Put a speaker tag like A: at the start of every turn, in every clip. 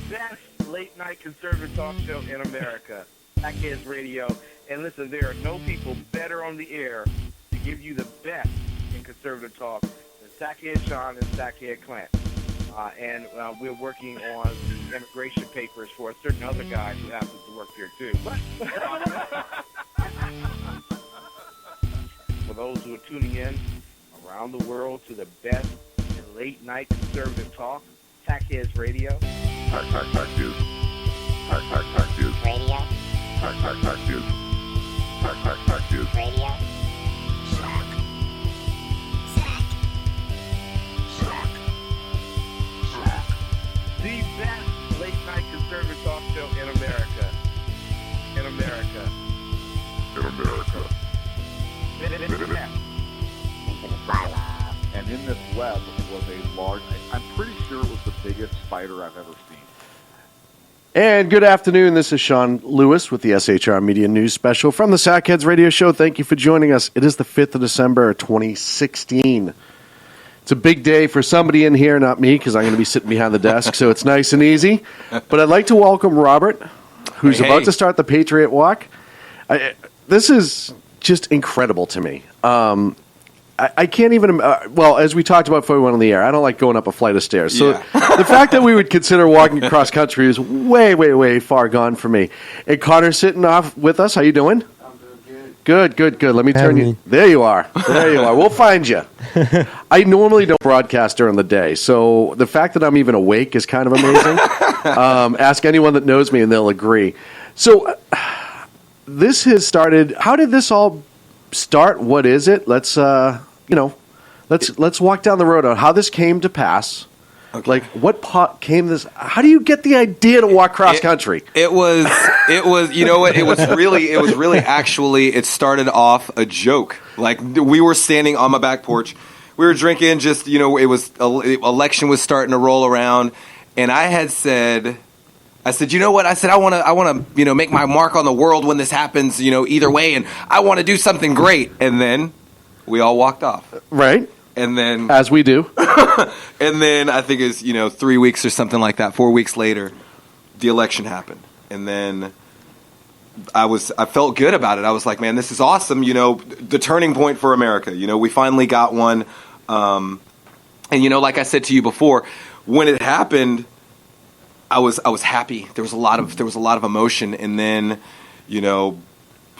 A: best late-night conservative talk show in America, Patriots Radio. And listen, there are no people better on the air to give you the best in conservative talk than Head Shaun and Head Clint. And we're working on the immigration papers for a certain other guy who happens to work here too. For those who are tuning in around the world to the best in late-night conservative talk, Patriots Radio.
B: Patriots.
C: Radio.
B: Patriots.
C: Radio.
A: The best late-night conservative talk show in America. In America.
B: And in this web was a large, I'm pretty sure it was the biggest spider I've ever seen.
D: And good afternoon. This is Sean Lewis with the SHR Media News Special from the Sackheads Radio Show. Thank you for joining us. It is the 5th of December, 2016. It's a big day for somebody in here, not me, because I'm going to be sitting behind the desk, so it's nice and easy. But I'd like to welcome Robert, who's about to start the Patriot Walk. This is just incredible to me. I can't even, well, as we talked about before we went on the air, I don't like going up a flight of stairs. So the fact that we would consider walking across country is way, way, way far gone for me. And Connor's sitting off with us. How you doing?
E: I'm doing good.
D: Good. Let me turn you. There you are. We'll find you. I normally don't broadcast during the day, so the fact that I'm even awake is kind of amazing. Ask anyone that knows me and they'll agree. So this has started. How did this all start? What is it? Let's walk down the road on how this came to pass. Okay. Like what came this? How do you get the idea to walk cross country?
E: It was. You know what? It was really. Actually, it started off a joke. Like we were standing on my back porch, we were drinking. Just it was election was starting to roll around, and I said, you know what? I said, I want to, make my mark on the world when this happens, either way, and I want to do something great. And then we all walked off.
D: Right.
E: And then,
D: as we do.
E: And then I think it's 3 weeks or something like that. 4 weeks later, the election happened, and then I felt good about it. I was like, man, this is awesome. The turning point for America. We finally got one. And like I said to you before, when it happened, I was happy. There was a lot of emotion, and then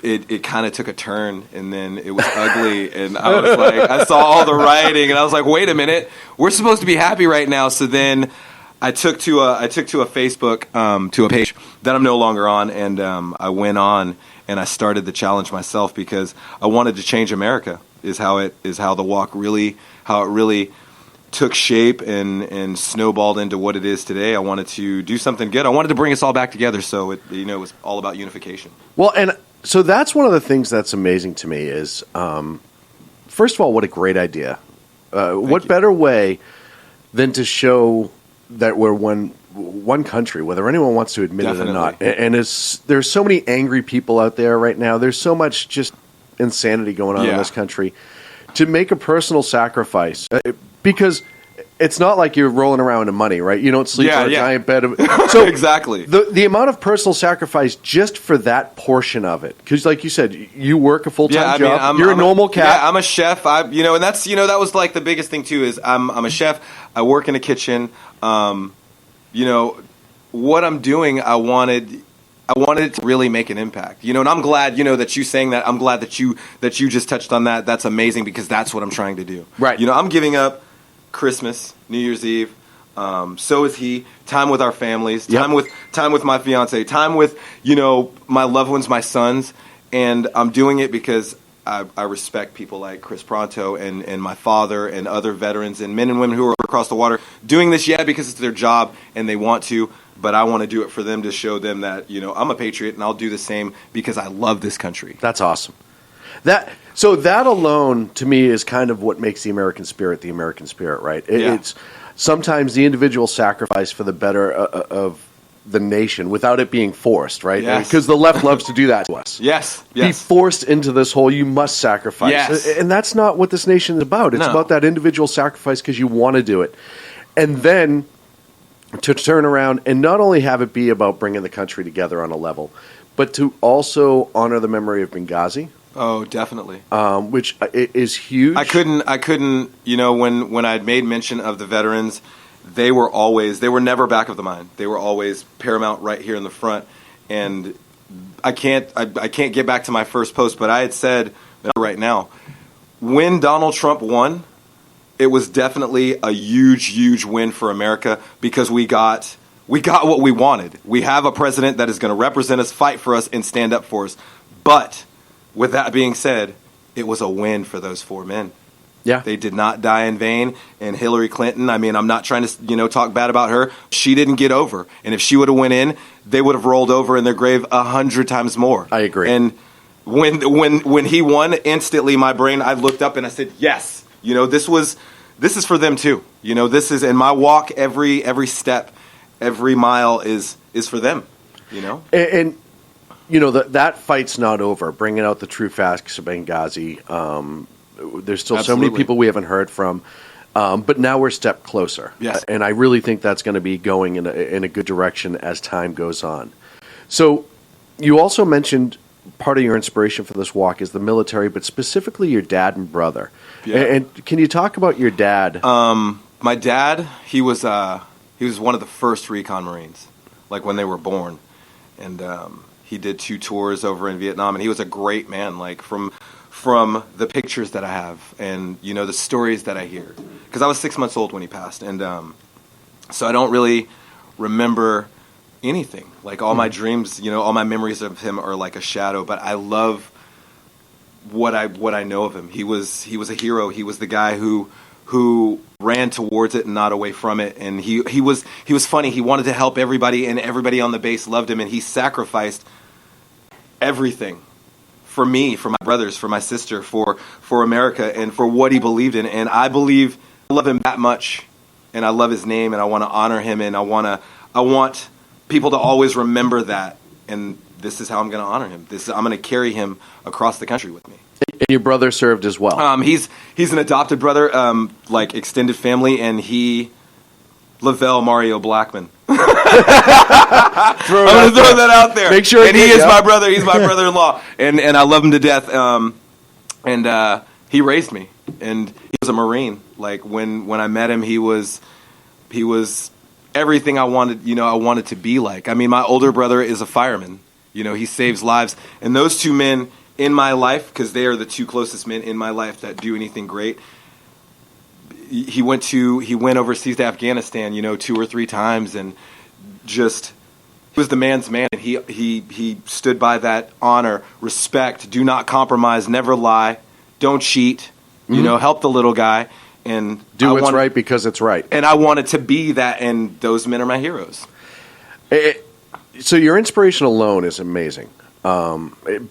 E: it kind of took a turn, and then it was ugly, and I was like, I saw all the writing, and I was like, wait a minute, we're supposed to be happy right now. So then I took to a Facebook to a page that I'm no longer on, and I went on and I started the challenge myself because I wanted to change America. How the walk really took shape and snowballed into what it is today. I wanted to do something good. I wanted to bring us all back together, so it was all about unification.
D: Well, and so that's one of the things that's amazing to me is, first of all, what a great idea. What better way than to show that we're one country, whether anyone wants to admit it or not. And there's so many angry people out there right now. There's so much just insanity going on in this country. To make a personal sacrifice, because it's not like you're rolling around in money, right? You don't sleep on a giant bed. So
E: exactly.
D: The amount of personal sacrifice just for that portion of it, because like you said, you work a full-time job. You're a normal cat.
E: Yeah, I'm a chef. And that's that was like the biggest thing too. Is I'm a chef. I work in a kitchen. What I'm doing, I wanted it to really make an impact. And I'm glad that you saying that. I'm glad that you just touched on that. That's amazing because that's what I'm trying to do.
D: Right.
E: I'm giving up Christmas, New Year's Eve, so is he. Time with our families, time with my fiance, time with my loved ones, my sons, and I'm doing it because I respect people like Chris Pronto and my father and other veterans and men and women who are across the water doing this because it's their job and they want to, but I want to do it for them to show them that I'm a patriot and I'll do the same because I love this country.
D: That's awesome. So that alone, to me, is kind of what makes the American spirit, right? It's sometimes the individual sacrifice for the better of the nation without it being forced, right?
E: Yes.
D: Because the left loves to do that to us.
E: Yes.
D: Be forced into this whole, you must sacrifice.
E: Yes.
D: And that's not what this nation is about. It's about that individual sacrifice because you want to do it. And then to turn around and not only have it be about bringing the country together on a level, but to also honor the memory of Benghazi.
E: Oh, definitely.
D: Which is huge.
E: I couldn't, when I had made mention of the veterans, they were never back of the mind. They were always paramount right here in the front. And I can't get back to my first post, but I had said right now, when Donald Trump won, it was definitely a huge, huge win for America because we got what we wanted. We have a president that is going to represent us, fight for us, and stand up for us. But with that being said, it was a win for those 4 men.
D: Yeah.
E: They did not die in vain. And Hillary Clinton, I mean, I'm not trying to, talk bad about her. She didn't get over. And if she would have went in, they would have rolled over in their grave 100 times more.
D: I agree.
E: And when he won, instantly my brain, I looked up and I said, yes, this is for them too. This is in my walk, every step, every mile is for them,
D: And that fight's not over. Bringing out the true facts of Benghazi. There's still so many people we haven't heard from, but now we're a step closer.
E: Yes.
D: And I really think that's going to be going in a good direction as time goes on. So you also mentioned part of your inspiration for this walk is the military, but specifically your dad and brother.
E: Yeah.
D: And can you talk about your dad?
E: My dad, he was one of the first recon Marines, like when they were born. And he did 2 tours over in Vietnam, and he was a great man, like from the pictures that I have and, the stories that I hear. Because I was 6 months old when he passed, and so I don't really remember anything. Like all my dreams, all my memories of him are like a shadow, but I love what I know of him. He was a hero. He was the guy who ran towards it and not away from it. And he was funny. He wanted to help everybody, and everybody on the base loved him, and he sacrificed everything for me, for my brothers, for my sister, for America, and for what he believed in. And I love him that much, and I love his name, and I want to honor him, and I want people to always remember that. And this is how I'm going to honor him. I'm going to carry him across the country with me.
D: And your brother served as well.
E: He's an adopted brother, like extended family, and Lavelle Mario Blackman. I'm going to throw that out there.
D: Make sure.
E: And he is my brother. He's my brother-in-law, and I love him to death. And he raised me, and he was a Marine. Like when I met him, he was everything I wanted. I wanted to be like. I mean, my older brother is a fireman. He saves lives, and those 2 men in my life, because they are the 2 closest men in my life that do anything great. He went overseas to Afghanistan, 2 or 3 times, and just he was the man's man. And he stood by that honor, respect, do not compromise, never lie, don't cheat, help the little guy, and
D: do what's right because it's right.
E: And I wanted to be that, and those men are my heroes.
D: So your inspiration alone is amazing,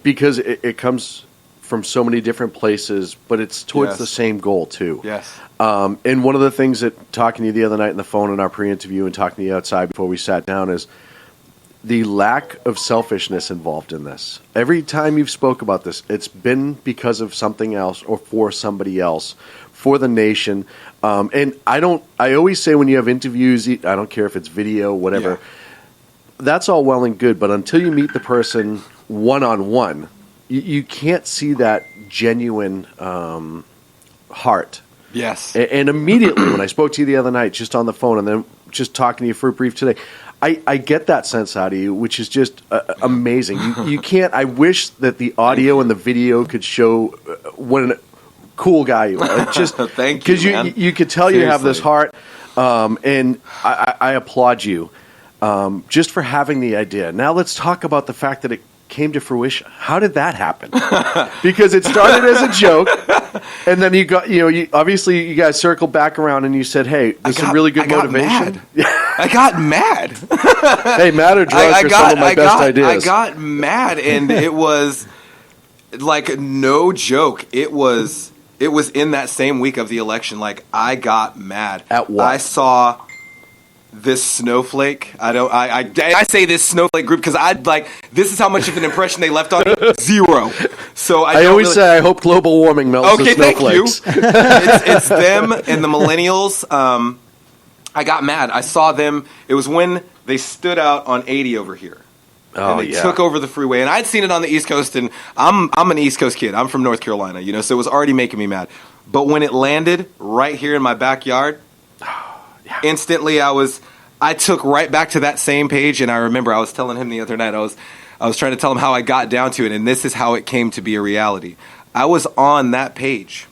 D: because it comes from so many different places, but it's towards the same goal too.
E: Yes.
D: And one of the things that talking to you the other night on the phone in our pre-interview and talking to you outside before we sat down is the lack of selfishness involved in this. Every time you've spoke about this, it's been because of something else or for somebody else, for the nation. And I always say when you have interviews, I don't care if it's video, whatever, that's all well and good, but until you meet the person one-on-one, you can't see that genuine heart.
E: Yes.
D: And immediately when I spoke to you the other night, just on the phone, and then just talking to you for a brief today, I get that sense out of you, which is just amazing. You can't. I wish that the audio and the video could show what a cool guy you are. Just
E: thank you,
D: because you could tell
E: Seriously.
D: you have this heart, and I applaud you just for having the idea. Now let's talk about the fact that it came to fruition. How did that happen? Because it started as a joke, and then obviously you guys circled back around and you said, "Hey, this is really good motivation."
E: I got mad.
D: Hey, mad or drunk are some of my best ideas.
E: I got mad, and it was like no joke. It was in that same week of the election. Like I got mad
D: at what?
E: I saw this snowflake. I say this snowflake group because this is how much of an impression they left on me. 0. So I always say I hope global warming melts the snowflakes.
D: Thank you.
E: It's them and the millennials. I got mad. I saw them. It was when they stood out on 80 over here. And they took over the freeway. And I'd seen it on the East Coast, and I'm an East Coast kid. I'm from North Carolina, so it was already making me mad. But when it landed right here in my backyard, instantly I took right back to that same page, and I remember I was telling him the other night, I was trying to tell him how I got down to it, and this is how it came to be a reality. I was on that page,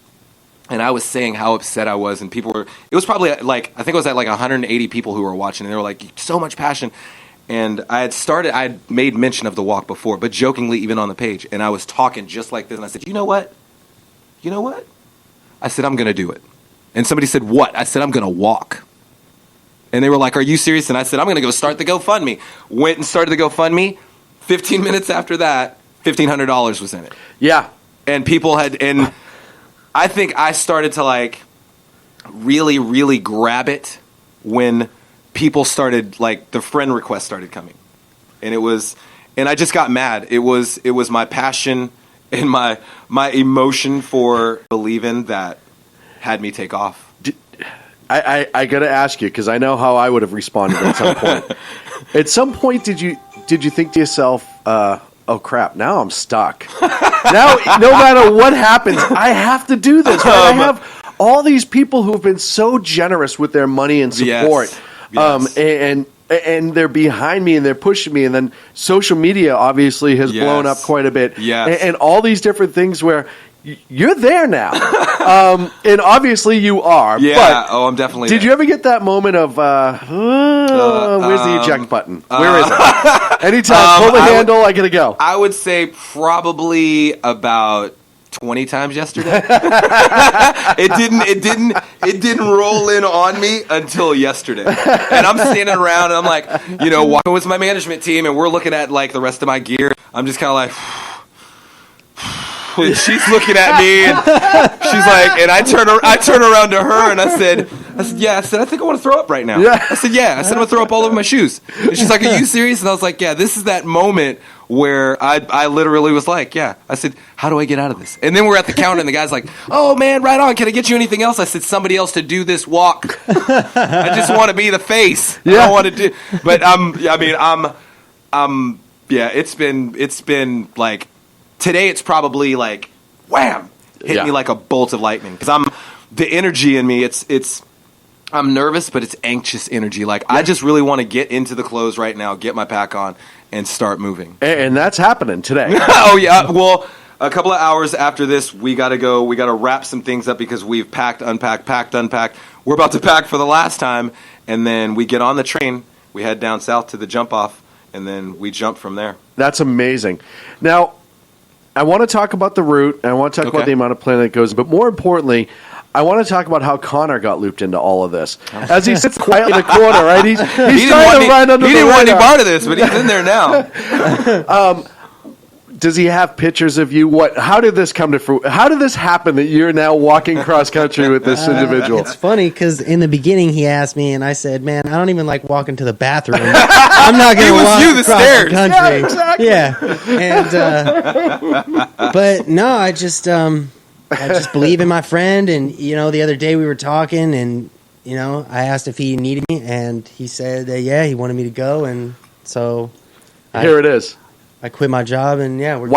E: and I was saying how upset I was, and it was probably I think it was at 180 people who were watching, and they were like, so much passion. And I had made mention of the walk before, but jokingly even on the page, and I was talking just like this, and I said, you know what? I said, I'm going to do it. And somebody said, what? I said, I'm going to walk. And they were like, are you serious? And I said, I'm going to go start the GoFundMe. Went and started the GoFundMe. 15 minutes after that, $1,500 was in it.
D: Yeah.
E: And and I think I started to really, really grab it when people started, the friend requests started coming. And I just got mad. It was my passion and my emotion for believing that had me take off.
D: I got to ask you, because I know how I would have responded at some point. At some point, did you think to yourself, oh crap, now I'm stuck. Now, no matter what happens, I have to do this. Right? I have all these people who have been so generous with their money and support.
E: Yes.
D: And they're behind me and they're pushing me. And then social media obviously has blown up quite a bit.
E: Yes.
D: And all these different things where you're there now. And obviously you are.
E: Yeah.
D: But
E: I'm definitely
D: did
E: there.
D: you ever get that moment of, where's the eject button? Where is it? Anytime, pull the handle, I got to go.
E: I would say probably about 20 times yesterday. It didn't roll in on me until yesterday. And I'm standing around and I'm like, walking with my management team, and we're looking at the rest of my gear. I'm just kind of like, and she's looking at me, and she's like, and I turn around to her, and I said, yeah. I said, I think I want to throw up right now.
D: Yeah.
E: I said, yeah. I said, I'm going to throw up all over my shoes. And she's like, are you serious? And I was like, yeah, this is that moment where I literally was like, yeah. I said, how do I get out of this? And then we're at the counter, and the guy's like, oh, man, right on. Can I get you anything else? I said, somebody else to do this walk. I just want to be the face. Yeah. I don't want to do. But yeah, it's been like, today it's probably like, wham, hit me like a bolt of lightning. Because the energy in me, I'm nervous, but it's anxious energy. I just really want to get into the clothes right now, get my pack on, and start moving.
D: And that's happening today.
E: Oh, yeah. Well, a couple of hours after this, we got to go. We got to wrap some things up because we've packed, unpacked. We're about to pack for the last time, and then we get on the train. We head down south to the jump off, and then we jump from there. That's
D: amazing. Now, I want to talk about the route. I want to talk about the amount of planning that goes. But more importantly, I want to talk about how Connor got looped into all of this. As he sits quietly in the corner, right? He's trying to run under the radar.
E: He didn't want any part of this, but he's in there now.
D: Does he have pictures of you? How did this come to fruition? How did this happen that you're now walking cross country with this individual?
C: It's funny because in the beginning he asked me, and I said, "Man, I don't even like walking to the bathroom. I'm not going to walk across the country." Yeah, exactly. And but no, I just believe in my friend, and the other day we were talking, and I asked if he needed me, and he said that he wanted me to go, and so
D: here it is.
C: I quit my job, and we're going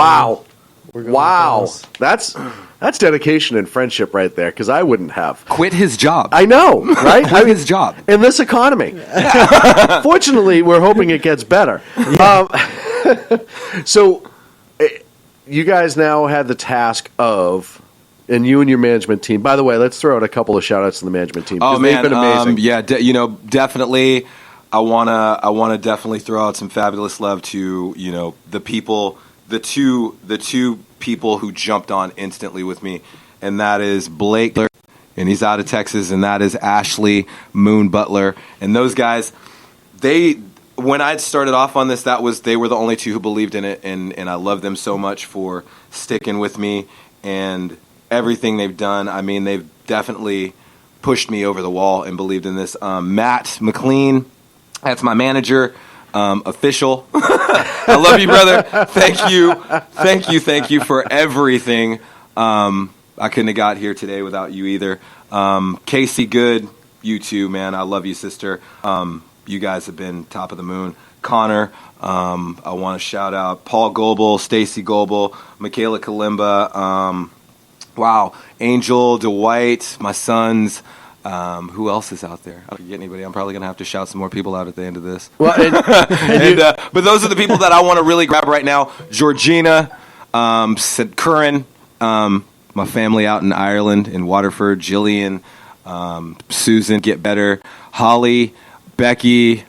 D: wow. That's dedication and friendship right there, because I wouldn't have.
E: Quit his job.
D: I know, right?
E: Quit his job.
D: In this economy. Fortunately, we're hoping it gets better. So you guys now had the task of, and you and your management team, by the way, let's throw out a couple of shout-outs to the management team.
E: Oh, man.
D: They've been amazing.
E: Definitely. I wanna definitely throw out some fabulous love to the people, the two people who jumped on instantly with me, and that is Blake, and he's out of Texas, and that is Ashley Moon Butler, and those guys, when I started off on this, they were the only two who believed in it, and I love them so much for sticking with me and everything they've done. I mean, they've definitely pushed me over the wall and believed in this. Matt McLean. That's my manager, official. I love you, brother. Thank you for everything. I couldn't have got here today without you either. Casey Good, you too, man. I love you, sister. You guys have been top of the moon. Connor, I want to shout out Paul Goebel, Stacy Goebel, Michaela Kalimba, wow, Angel, Dwight, my sons. Who else is out there? I don't forget anybody. I'm probably going to have to shout some more people out at the end of this. Well, but those are the people that I want to really grab right now. Georgina, Curran, my family out in Ireland, in Waterford, Jillian, Susan, Get Better, Holly, Becky,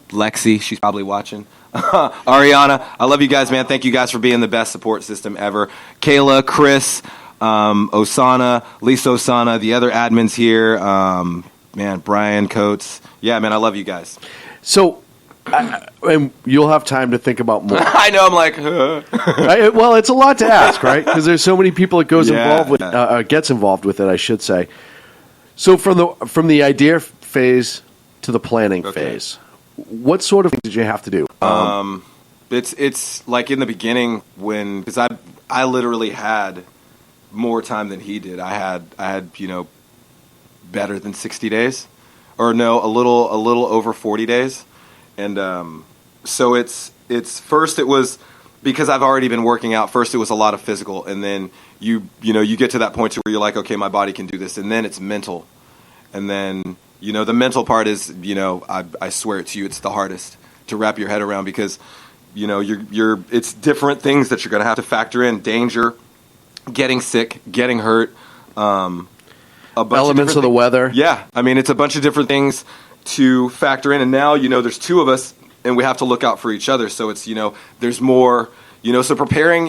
E: Lexi, she's probably watching. Ariana, I love you guys, man. Thank you guys for being the best support system ever. Kayla, Chris, Osana, Lisa Osana, the other admins here, man, Brian Coates. Yeah, man, I love you guys.
D: So, and you'll have time to think about more.
E: I know, I'm like,
D: well, it's a lot to ask, right? Because there's so many people it goes involved with, gets involved with it, I should say. So from the idea phase to the planning phase, what sort of things did you have to do?
E: It's like in the beginning because I literally had more time than he did. I had better than 60 days, or no, a little over 40 days, and so it's first it was because I've already been working out. First it was a lot of physical, and then you get to that point where you're like, okay, my body can do this, and then it's mental, and then the mental part is I swear it to you, it's the hardest to wrap your head around because it's different things that you're going to have to factor in: danger, getting sick, getting hurt,
D: elements of the weather.
E: Yeah, I mean, it's a bunch of different things to factor in, and now there's two of us, and we have to look out for each other. So it's there's more, so preparing.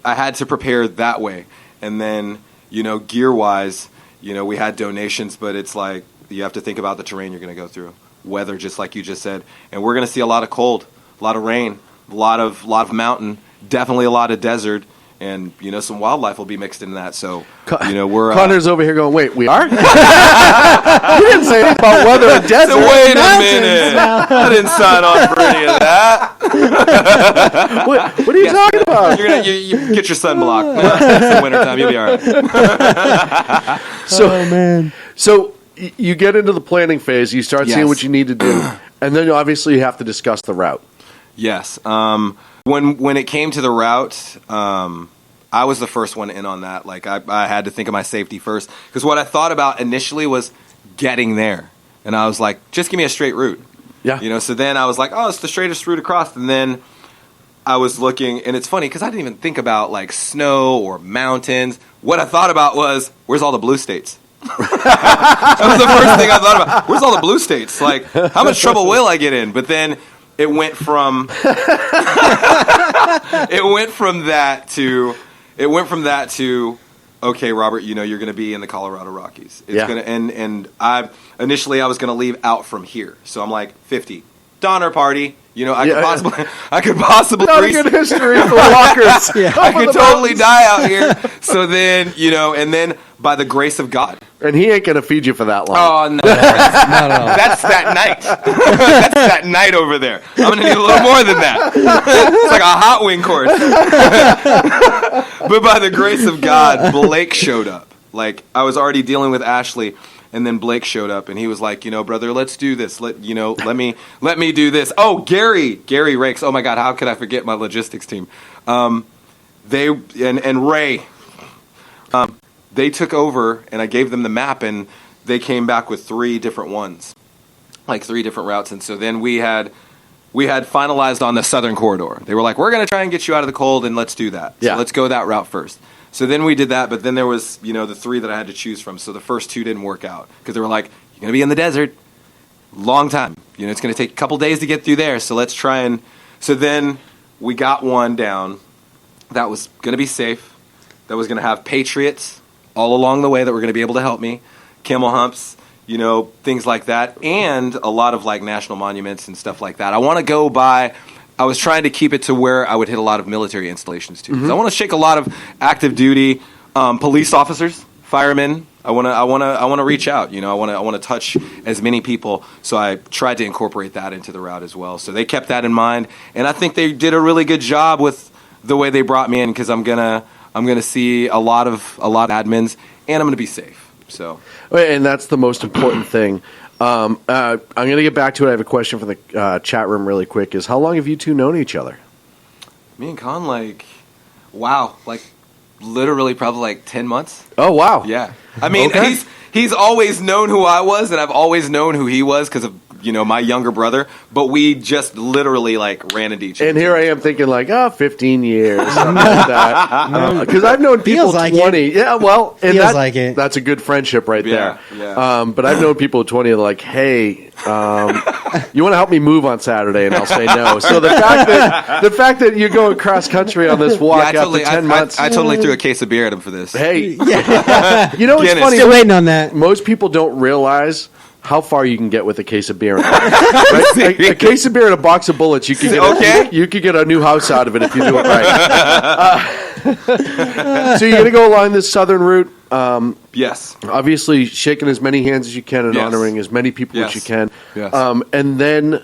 E: I had to prepare that way, and then gear wise, we had donations, but it's like you have to think about the terrain you're going to go through, weather, just like you just said, and we're going to see a lot of cold, a lot of rain, a lot of mountain, definitely a lot of desert. And, some wildlife will be mixed in that. So, we're...
D: Connor's over here going, wait, we are? You didn't say anything about weather and desert.
E: So wait a minute. I didn't sign on for any of that.
D: What are you talking about?
E: You get your sunblock. It's the wintertime. You'll be all right.
D: So you get into the planning phase. You start seeing what you need to do. And then, obviously, you have to discuss the route.
E: Yes. When it came to the route, I was the first one in on that. Like I had to think of my safety first because what I thought about initially was getting there, and I was like, just give me a straight route.
D: Yeah.
E: So then I was like, oh, it's the straightest route across, and then I was looking, and it's funny because I didn't even think about like snow or mountains. What I thought about was, where's all the blue states? That was the first thing I thought about. Where's all the blue states? Like, how much trouble will I get in? But then it went from that to okay, Robert, you're going to be in the Colorado Rockies. It's gonna and I was going to leave out from here. So I'm like 50 Donner Party. I could possibly
D: not a good history for walkers.
E: I could totally die out here. So then, and then by the grace of God.
D: And he ain't going to feed you for that long.
E: Oh, no. Not at all. That's that night. That's that night over there. I'm going to need a little more than that. It's like a hot wing course. But by the grace of God, Blake showed up. Like, I was already dealing with Ashley, and then Blake showed up, and he was like, brother, let's do this. Let me do this. Oh, Gary Rakes. Oh my God, how could I forget my logistics team? They and Ray. They took over, and I gave them the map, and they came back with 3 different ones, like 3 different routes. And so then we had finalized on the southern corridor. They were like, we're going to try and get you out of the cold, and let's do that. So let's go that route first. So then we did that, but then there was, the 3 that I had to choose from. So the first 2 didn't work out because they were like, you're going to be in the desert, long time. It's going to take a couple days to get through there. So let's try and. So then we got one down that was going to be safe, that was going to have Patriots all along the way that were going to be able to help me, camel humps, things like that, and a lot of like national monuments and stuff like that. I want to go by. I was trying to keep it to where I would hit a lot of military installations too. Mm-hmm. I want to shake a lot of active duty police officers, firemen. I want to reach out. I want to touch as many people. So I tried to incorporate that into the route as well. So they kept that in mind, and I think they did a really good job with the way they brought me in because I'm gonna see a lot of admins, and I'm gonna be safe So,
D: and that's the most important thing. I'm going to get back to it. I have a question from the chat room really quick. Is how long have you two known each other?
E: me and Con, literally probably 10 months.
D: Oh, wow.
E: Yeah. I mean, he's always known who I was, and I've always known who he was because of, my younger brother. But we just literally, ran into each other.
D: And here I am thinking, 15 years, something like that. Because I've known people
C: Feels like
D: 20.
C: it.
D: Yeah, well, and
C: Feels like it.
D: That's a good friendship right there.
E: Yeah.
D: But I've known people 20 that are like, hey, you want to help me move on Saturday? And I'll say no. So the fact that you're going cross country on this walk after 10 months.
E: I totally threw a case of beer at him for this.
D: Hey. It's funny.
C: Still waiting on that.
D: Most people don't realize how far you can get with a case of beer. Right? a case of beer and a box of bullets, you could get a new house out of it if you do it right. So you're going to go along this southern route.
E: Yes.
D: Obviously, shaking as many hands as you can and honoring as many people as you can.
E: Yes.
D: And then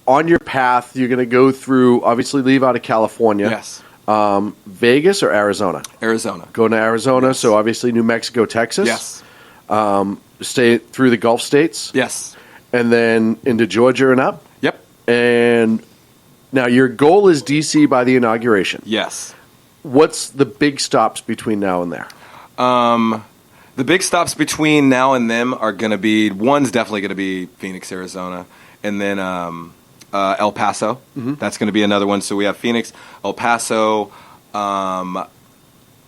D: on your path, you're going to go through, obviously leave out of California.
E: Yes.
D: Vegas or Arizona?
E: Arizona.
D: Going to Arizona,
E: Yes.
D: So obviously New Mexico, Texas.
E: Yes.
D: Stay through the Gulf states.
E: Yes.
D: And then into Georgia and up.
E: Yep.
D: And now your goal is D.C. by the inauguration.
E: Yes.
D: What's the big stops between now and there?
E: The big stops between now and them are going to be, one's definitely going to be Phoenix, Arizona, and then El Paso. Mm-hmm. That's going to be another one. So we have Phoenix, El Paso.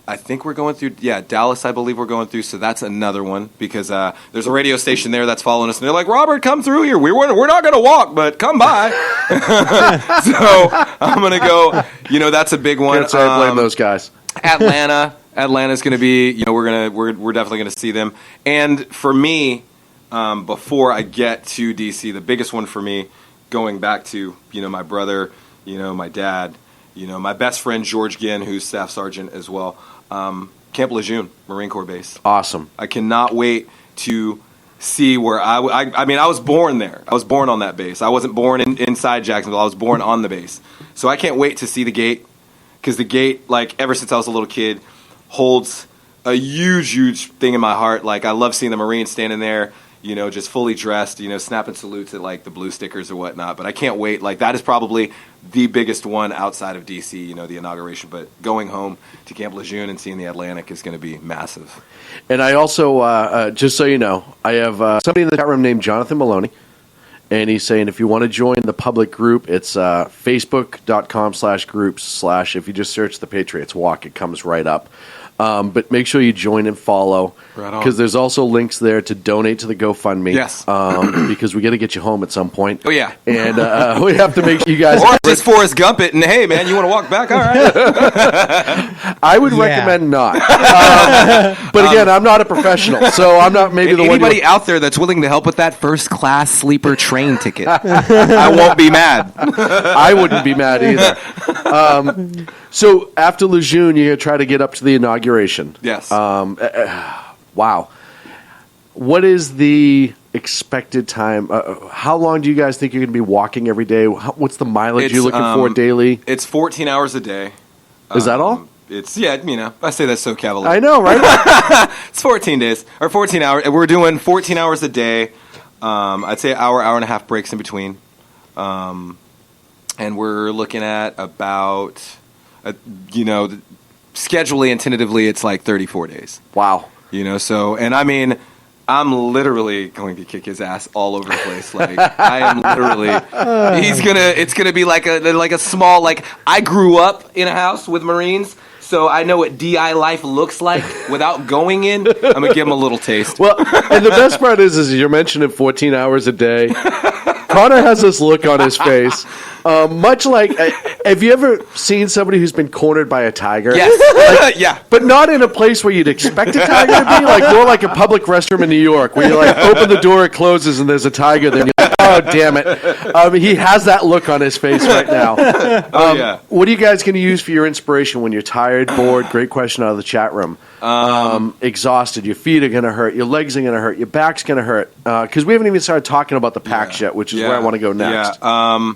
E: I think we're going through, Dallas, I believe we're going through. So that's another one because there's a radio station there that's following us. And they're like, Robert, come through here. We're not going to walk, but come by. So I'm going to go, that's a big one.
D: Can't say I blame those guys.
E: Atlanta's going to be, we're definitely going to see them. And for me, before I get to DC, the biggest one for me, going back to, my brother, my dad, my best friend, George Ginn, who's staff sergeant as well, Camp Lejune, Marine Corps Base.
D: Awesome.
E: I cannot wait to see where I was born there. I was born on that base. I wasn't born inside Jacksonville. I was born on the base. So I can't wait to see the gate because the gate, ever since I was a little kid, holds a huge, huge thing in my heart. I love seeing the Marines standing there, just fully dressed, snapping salutes at the blue stickers or whatnot. But I can't wait. That is probably the biggest one outside of DC, the inauguration. But going home to Camp Lejune and seeing the Atlantic is going to be massive.
D: And I also, just so you know, I have somebody in the chat room named Jonathan Maloney. And he's saying if you want to join the public group, it's facebook.com/groups/ if you just search the Patriots Walk, it comes right up. But make sure you join and follow because there's also links there to donate to the GoFundMe.
E: Yes.
D: Because we got to get you home at some point.
E: Oh, yeah.
D: And we have to make sure you guys...
E: Or just Forrest Gump it and, hey, man, you want to walk back? All right.
D: I would recommend not. But again, I'm not a professional, so I'm not maybe the one...
E: Anybody out there that's willing to help with that first-class sleeper train ticket, I won't be mad.
D: I wouldn't be mad either. So after Lejeune, you're going to try to get up to the inauguration.
E: Yes.
D: Wow. What is the expected time? How long do you guys think you're going to be walking every day? What's the mileage you're looking for daily?
E: It's 14 hours a day.
D: Is that all?
E: It's, I say that so cavalier.
D: I know, right?
E: It's 14 days, or 14 hours. We're doing 14 hours a day. I'd say hour and a half breaks in between. And we're looking at about... schedually and tentatively, it's 34 days.
D: Wow.
E: And I'm literally going to kick his ass all over the place. I am literally, it's gonna be like a small, I grew up in a house with Marines, so I know what DI life looks like without going in. I'm gonna give him a little taste.
D: Well, and the best part is you're mentioning 14 hours a day. Connor has this look on his face. Much like, have you ever seen somebody who's been cornered by a tiger?
E: Yes. Yeah.
D: But not in a place where you'd expect a tiger to be, more like a public restroom in New York, where you open the door, it closes, and there's a tiger there, and you're like, oh, damn it. He has that look on his face right now.
E: Yeah.
D: What are you guys going to use for your inspiration when you're tired, bored? Great question out of the chat room. Exhausted, your feet are going to hurt, your legs are going to hurt, your back's going to hurt. Because we haven't even started talking about the packs yet, which is where I want to go next.
E: Yeah.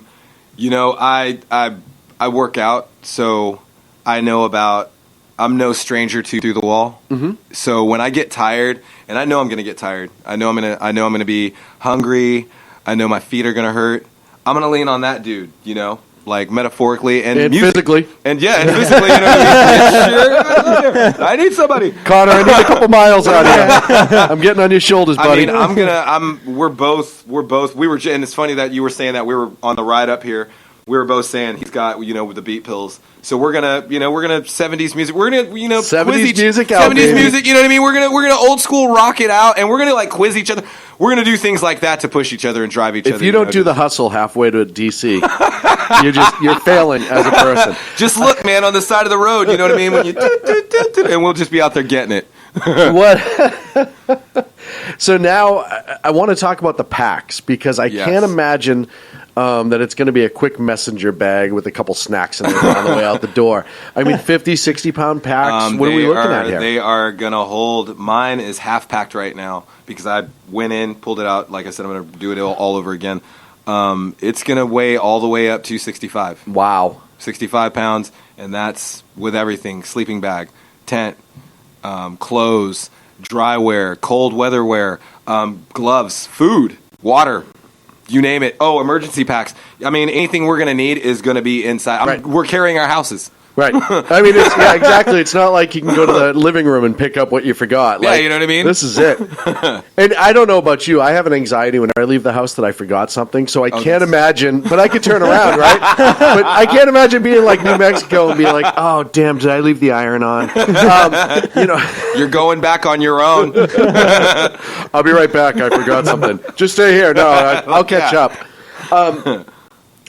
E: I work out, so I know about no stranger to through the wall.
D: Mm-hmm.
E: So when I get tired, and I know I'm going to get tired, I know I'm going to be hungry. I know my feet are going to hurt. I'm going to lean on that dude, like metaphorically and
D: physically.
E: And and physically, I need somebody.
D: Connor, I need a couple miles out here. I'm getting on your shoulders, buddy.
E: I mean, we're both, and it's funny that you were saying that we were on the ride up here. We were both saying he's got, with the beat pills. So we're gonna 70s music. We're gonna,
D: 70s
E: quiz
D: music out,
E: 70s
D: baby.
E: music. You know what I mean? We're gonna old school rock it out, and we're gonna like quiz each other. We're gonna do things like that to push each other and drive each other.
D: If you don't do the hustle halfway to DC, you're failing as a person.
E: Just look, man, on the side of the road. You know what I mean? When you and we'll just be out there getting it.
D: What? So now I want to talk about the packs because I can't imagine that it's going to be a quick messenger bag with a couple snacks in there on the way out the door. I mean, 50, 60-pound packs. What are we looking at here?
E: They are going to hold. Mine is half packed right now because I went in, pulled it out. Like I said, I'm going to do it all over again. It's going to weigh all the way up to 65.
D: Wow.
E: 65 pounds, and that's with everything. Sleeping bag, tent, clothes, dry wear, cold weather wear, gloves, food, water. You name it. Oh, emergency packs. I mean, anything we're going to need is going to be inside.
D: Right.
E: We're carrying our houses.
D: Right. I mean, exactly. It's not like you can go to the living room and pick up what you forgot.
E: Yeah, you know what I mean?
D: This is it. And I don't know about you. I have an anxiety when I leave the house that I forgot something, so I can't imagine. But I could turn around, right? But I can't imagine being like New Mexico and being like, oh, damn, did I leave the iron on?
E: You're going back on your own.
D: I'll be right back. I forgot something. Just stay here. No, I'll catch up.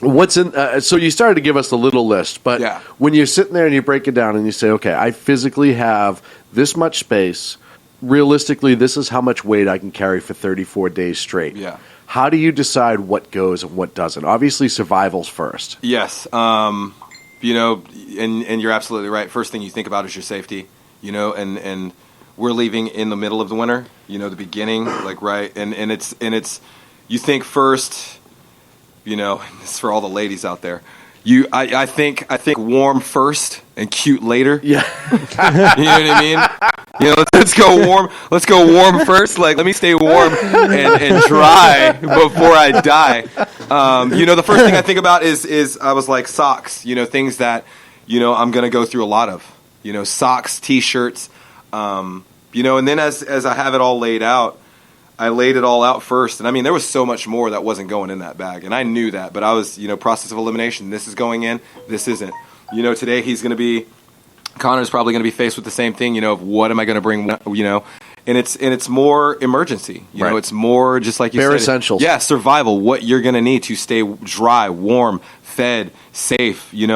D: What's in? So you started to give us a little list, but when you're sitting there and you break it down and you say, okay, I physically have this much space. Realistically, this is how much weight I can carry for 34 days straight.
E: Yeah.
D: How do you decide what goes and what doesn't? Obviously, survival's first.
E: Yes. And you're absolutely right. First thing you think about is your safety. And we're leaving in the middle of the winter. The beginning, like right, and it's you think first. It's for all the ladies out there. I think warm first and cute later.
D: Yeah.
E: You know what I mean? Let's go warm. Let's go warm first. Like, let me stay warm and dry before I die. The first thing I think about is I was like socks. Things that I'm gonna go through a lot of. Socks, t-shirts. And then as I have it all laid out. I laid it all out first, and I mean, there was so much more that wasn't going in that bag, and I knew that, but I was, process of elimination. This is going in, this isn't. Today Connor's probably going to be faced with the same thing, of what am I going to bring, and it's more emergency,
D: right.
E: It's more just like you said.
D: Bare essentials.
E: Yeah, survival, what you're going to need to stay dry, warm, fed, safe, we're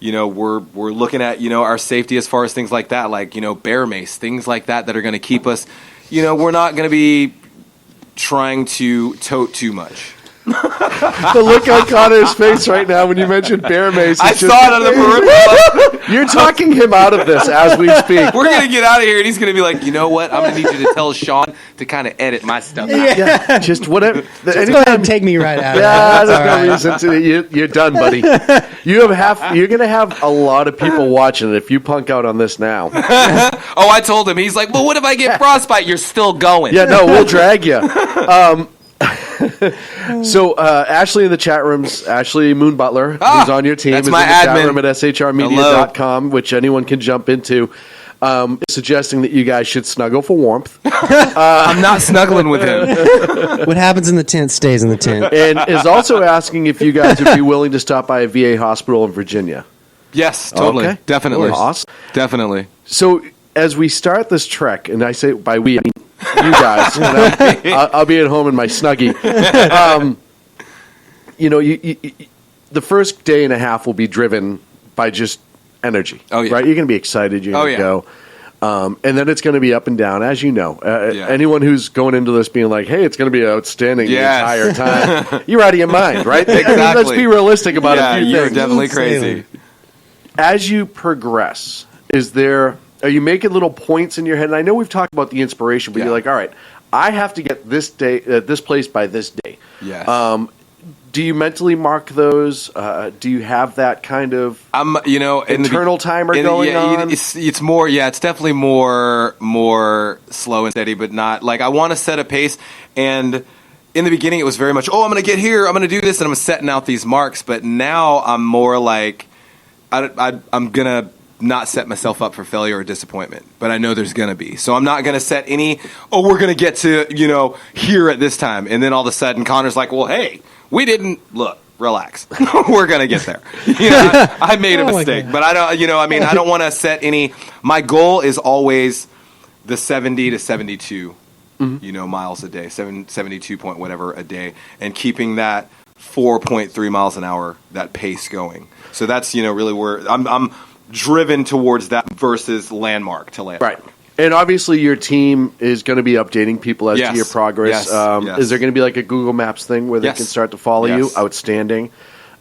E: looking at, our safety as far as things like that, like, bear mace, things like that are going to keep us. We're not going to be trying to tote too much.
D: The look on Connor's face right now when you mentioned bear mace.
E: I saw it on the peripheral.
D: You're talking him out of this as we speak.
E: We're going to get out of here, and he's going to be like, you know what? I'm going to need you to tell Shaun to kind of edit my stuff.
D: Yeah, just whatever.
C: Just go ahead and take me right out.
D: Yeah, there's no reason to. You're done, buddy. You're going to have a lot of people watching it if you punk out on this now.
E: Oh, I told him. He's like, well, what if I get frostbite? You're still going.
D: Yeah, no, we'll drag you. So Ashley in the chat rooms, Ashley Moon Butler, who's on your team,
E: that's
D: is
E: my
D: in the
E: admin.
D: chat room at shrmedia.com, which anyone can jump into, suggesting that you guys should snuggle for warmth.
E: I'm not snuggling with him.
C: What happens in the tent stays in the tent.
D: And is also asking if you guys would be willing to stop by a VA hospital in Virginia.
E: Yes, totally.
D: Okay.
E: Definitely.
D: Awesome.
E: Definitely.
D: So as we start this trek, and I say by we, I mean you guys, I'll be at home in my Snuggie. The first day and a half will be driven by just energy.
E: Oh, yeah.
D: Right? You're going to be excited. You're going to go. And then it's going to be up and down, as you know. Anyone who's going into this being like, hey, it's going to be outstanding the entire time, you're out of your mind, right?
E: Exactly.
D: I mean, let's be realistic about a few
E: you're
D: things.
E: definitely crazy.
D: As you progress, are you making little points in your head? And I know we've talked about the inspiration, but you're like, all right, I have to get this place by this day.
E: Yes.
D: do you mentally mark those? Do you have that kind of internal timer going on?
E: It's more, it's definitely more slow and steady, but not like I want to set a pace. And in the beginning, it was very much, I'm going to get here, I'm going to do this, and I'm setting out these marks. But now I'm more like I'm going to not set myself up for failure or disappointment, but I know there's going to be. So I'm not going to set any, we're going to get to, here at this time. And then all of a sudden Connor's like, well, hey, we didn't, look, relax. We're going to get there. I made a mistake, but I don't, I don't want to set any, my goal is always the 70 to 72, miles a day, 72 point whatever a day, and keeping that 4.3 miles an hour, that pace going. So that's, really where I'm driven towards that versus landmark to landmark.
D: Right. And obviously your team is going to be updating people as to your progress.
E: Yes.
D: Is there going to be like a Google Maps thing where they can start to follow you? Outstanding.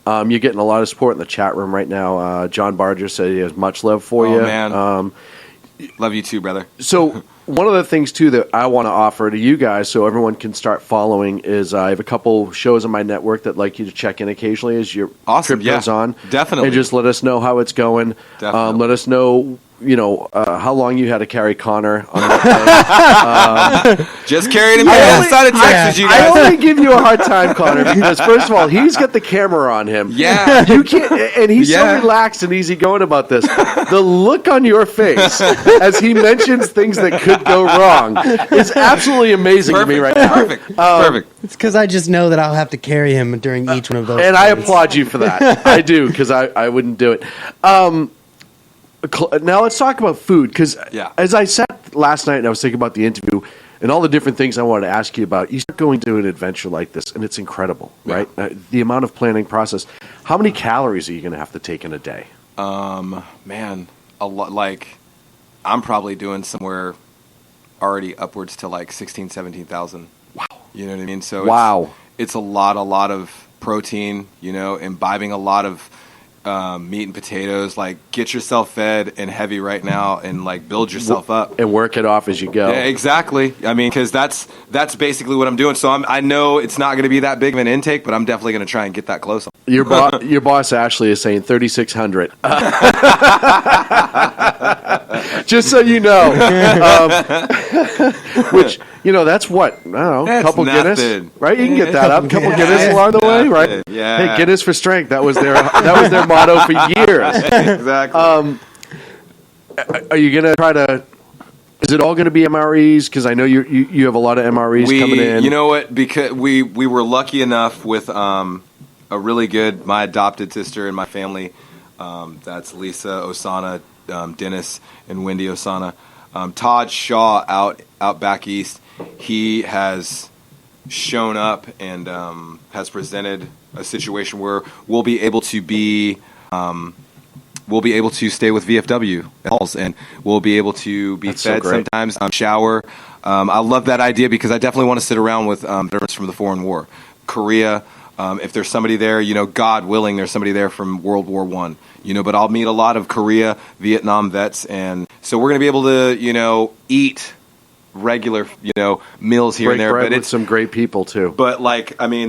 D: You're getting a lot of support in the chat room right now. John Barger said he has much love for you.
E: Man. Love you too, brother.
D: So one of the things, too, that I want to offer to you guys so everyone can start following is I have a couple shows on my network that like you to check in occasionally as your trip goes on.
E: Definitely.
D: And just let us know how it's going. Let us know, how long you had to carry Connor on that thing.
E: Just carried him outside of Texas, you guys.
D: I only give you a hard time, Connor, because first of all, he's got the camera on him.
E: Yeah.
D: You can't, and he's so relaxed and easygoing about this. The look on your face as he mentions things that could go wrong is absolutely amazing to me right now.
E: Perfect.
C: It's because I just know that I'll have to carry him during each one of those.
D: And I applaud you for that. I do, because I wouldn't do it. Now let's talk about food, because as I sat last night and I was thinking about the interview and all the different things I wanted to ask you about, you start going to an adventure like this, and it's incredible, right? The amount of planning process. How many calories are you going to have to take in a day?
E: Man, a lot. Like, I'm probably doing somewhere already upwards to like 16,000, 17,000.
D: Wow.
E: You know what I mean? So it's a lot of protein, imbibing a lot of meat and potatoes. Like, get yourself fed and heavy right now, and like build yourself up
D: and work it off as you go.
E: Yeah, exactly. I mean, because that's basically what I'm doing. So I know it's not going to be that big of an intake, but I'm definitely going to try and get that close.
D: Your boss Ashley is saying 3,600. Just so you know, which that's what I don't know, a couple
E: nothing.
D: Guinness, right? You can get that up, a couple Guinness along the way, right?
E: Yeah.
D: Hey, Guinness for strength. That was their motto for years.
E: Exactly.
D: Are you gonna try to? Is it all going to be MREs? Because I know you have a lot of MREs coming in.
E: You know what? Because we were lucky enough with a really good, my adopted sister and my family. That's Lisa Osana, Dennis, and Wendy Osana. Todd Shaw out back east. He has shown up and has presented a situation where we'll be able to be. We'll be able to stay with VFW halls, and we'll be able to be fed sometimes, shower. I love that idea because I definitely want to sit around with veterans from the foreign war, Korea. If there's somebody there, God willing, there's somebody there from World War I. But I'll meet a lot of Korea, Vietnam vets, and so we're going to be able to, eat regular, meals here and there.
D: But it's some great people too.
E: But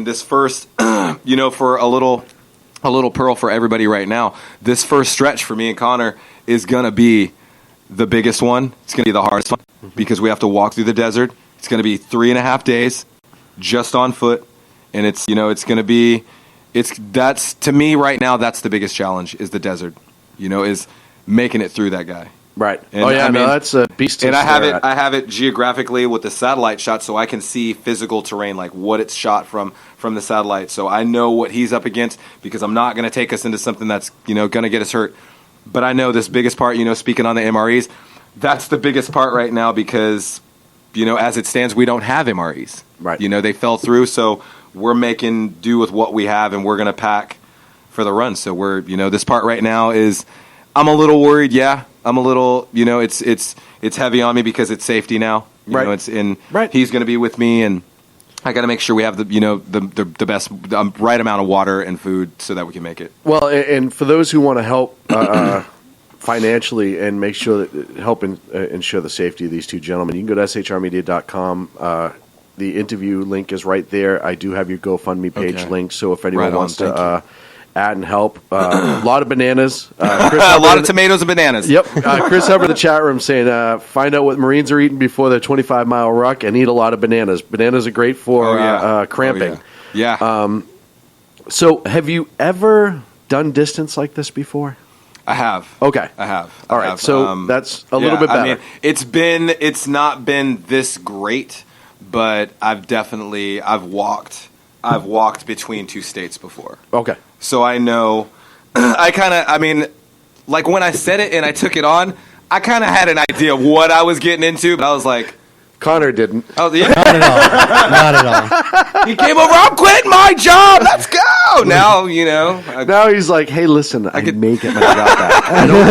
E: this first, for a little pearl for everybody right now. This first stretch for me and Connor is going to be the biggest one. It's going to be the hardest one because we have to walk through the desert. It's going to be 3.5 days just on foot. And it's going to be, that's to me right now, that's the biggest challenge is the desert, is making it through that guy.
D: Right.
E: And,
D: that's a beast.
E: And I have it geographically with the satellite shot, so I can see physical terrain, like what it's shot from the satellite. So I know what he's up against because I'm not going to take us into something that's going to get us hurt. But I know this biggest part. Speaking on the MREs, that's the biggest part right now because as it stands, we don't have MREs.
D: Right.
E: They fell through, so we're making do with what we have, and we're going to pack for the run. So we're this part right now is. I'm a little worried, I'm a little, it's heavy on me because it's safety now. It's in.
D: Right. He's
E: going to be with me, and I got to make sure we have the best right amount of water and food so that we can make it.
D: Well, and for those who want to help financially and make sure that help ensure the safety of these two gentlemen, you can go to shrmedia.com. The the interview link is right there. I do have your GoFundMe page linked, so if anyone wants to add and help, a lot of bananas. Chris
E: a lot of tomatoes and bananas.
D: Yep. Chris Hubbard in the chat room saying, find out what Marines are eating before their 25-mile ruck and eat a lot of bananas. Bananas are great for cramping. So have you ever done distance like this before?
E: I have.
D: Okay.
E: I have.
D: All right. So that's a little bit better.
E: I mean, it's not been this great, but I've walked between two states before.
D: Okay.
E: So I know, like when I said it and I took it on, I kind of had an idea of what I was getting into, but I was like,
D: Connor didn't.
E: Oh, yeah.
C: Not at all. Not at all.
E: He came over. I'm quitting my job. Let's go. Now,
D: now he's like, hey, listen, I may get my job back. I don't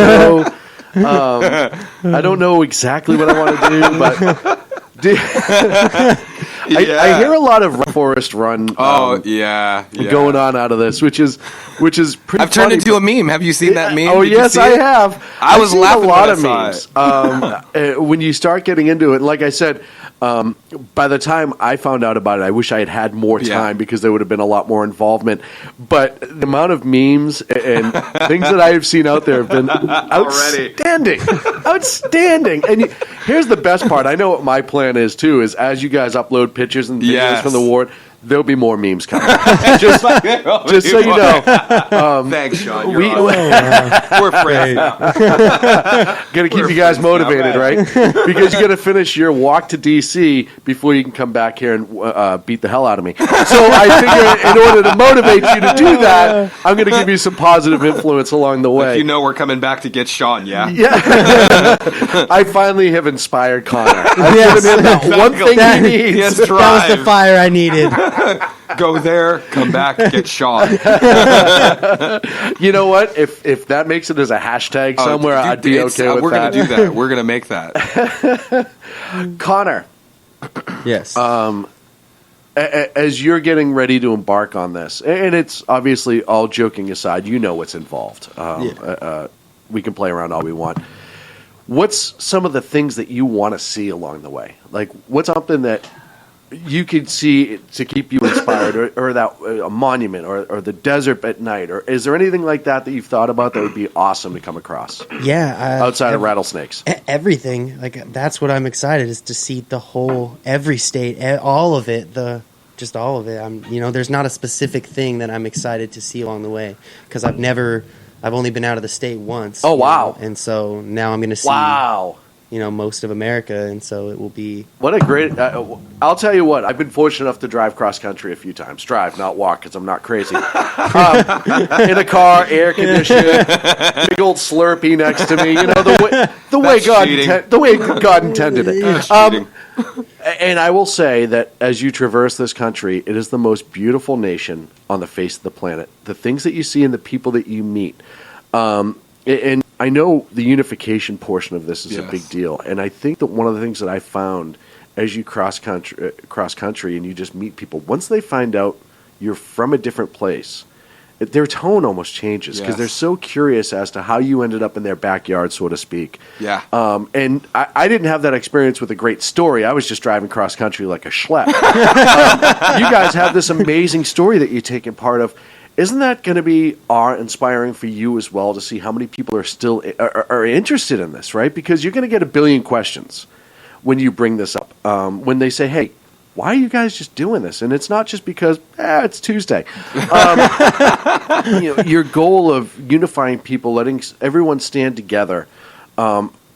D: know. I don't know exactly what I want to do, but I hear a lot of Forest Run. Going on out of this, which is pretty.
E: I've turned into a meme. Have you seen that meme?
D: Oh, yes, I have.
E: I was laughing
D: a lot of memes. When you start getting into it, like I said, by the time I found out about it, I wish I had had more time because there would have been a lot more involvement. But the amount of memes and things that I have seen out there have been outstanding. Outstanding. And here's the best part. I know what my plan is, too, is as you guys upload pictures and videos from the ward, there'll be more memes coming. just so you know.
E: Thanks, Shaun. We're friends now.
D: Got to keep you guys motivated, right? Because you got to finish your walk to D.C. before you can come back here and beat the hell out of me. So I figure in order to motivate you to do that, I'm going to give you some positive influence along the way.
E: You know we're coming back to get Shaun, yeah?
D: Yeah. I finally have inspired Connor. I've given him that one thing he needs.
C: That was the fire I needed.
E: Go there, come back, get Shaun.
D: You know what? If that makes it as a hashtag somewhere, I'd be okay with
E: we're
D: that.
E: We're going to do that. We're going to make that.
D: Connor.
C: Yes.
D: As you're getting ready to embark on this, and it's obviously all joking aside, you know what's involved. We can play around all we want. What's some of the things that you want to see along the way? Like, what's something that you could see to keep you inspired, or that a monument, or the desert at night, or is there anything like that you've thought about that would be awesome to come across?
C: Yeah,
D: outside of rattlesnakes,
C: everything. Like that's what I'm excited is to see every state, all of it, just all of it. There's not a specific thing that I'm excited to see along the way because I've only been out of the state once.
D: Oh wow!
C: And so now I'm going to see.
D: Wow.
C: Most of America, and so it will be...
D: What a great... I'll tell you what, I've been fortunate enough to drive cross-country a few times. Drive, not walk, because I'm not crazy. In a car, air conditioned, big old Slurpee next to me, the way God intended it. And I will say that as you traverse this country, it is the most beautiful nation on the face of the planet. The things that you see and the people that you meet. And I know the unification portion of this is a big deal, and I think that one of the things that I found as you cross country and you just meet people, once they find out you're from a different place, their tone almost changes because they're so curious as to how you ended up in their backyard, so to speak.
E: Yeah.
D: And I didn't have that experience with a great story. I was just driving cross country like a schlep. You guys have this amazing story that you're taking part of. Isn't that going to be awe-inspiring for you as well to see how many people are still are interested in this, right? Because you're going to get a billion questions when you bring this up. When they say, hey, why are you guys just doing this? And it's not just because, it's Tuesday. Your goal of unifying people, letting everyone stand together,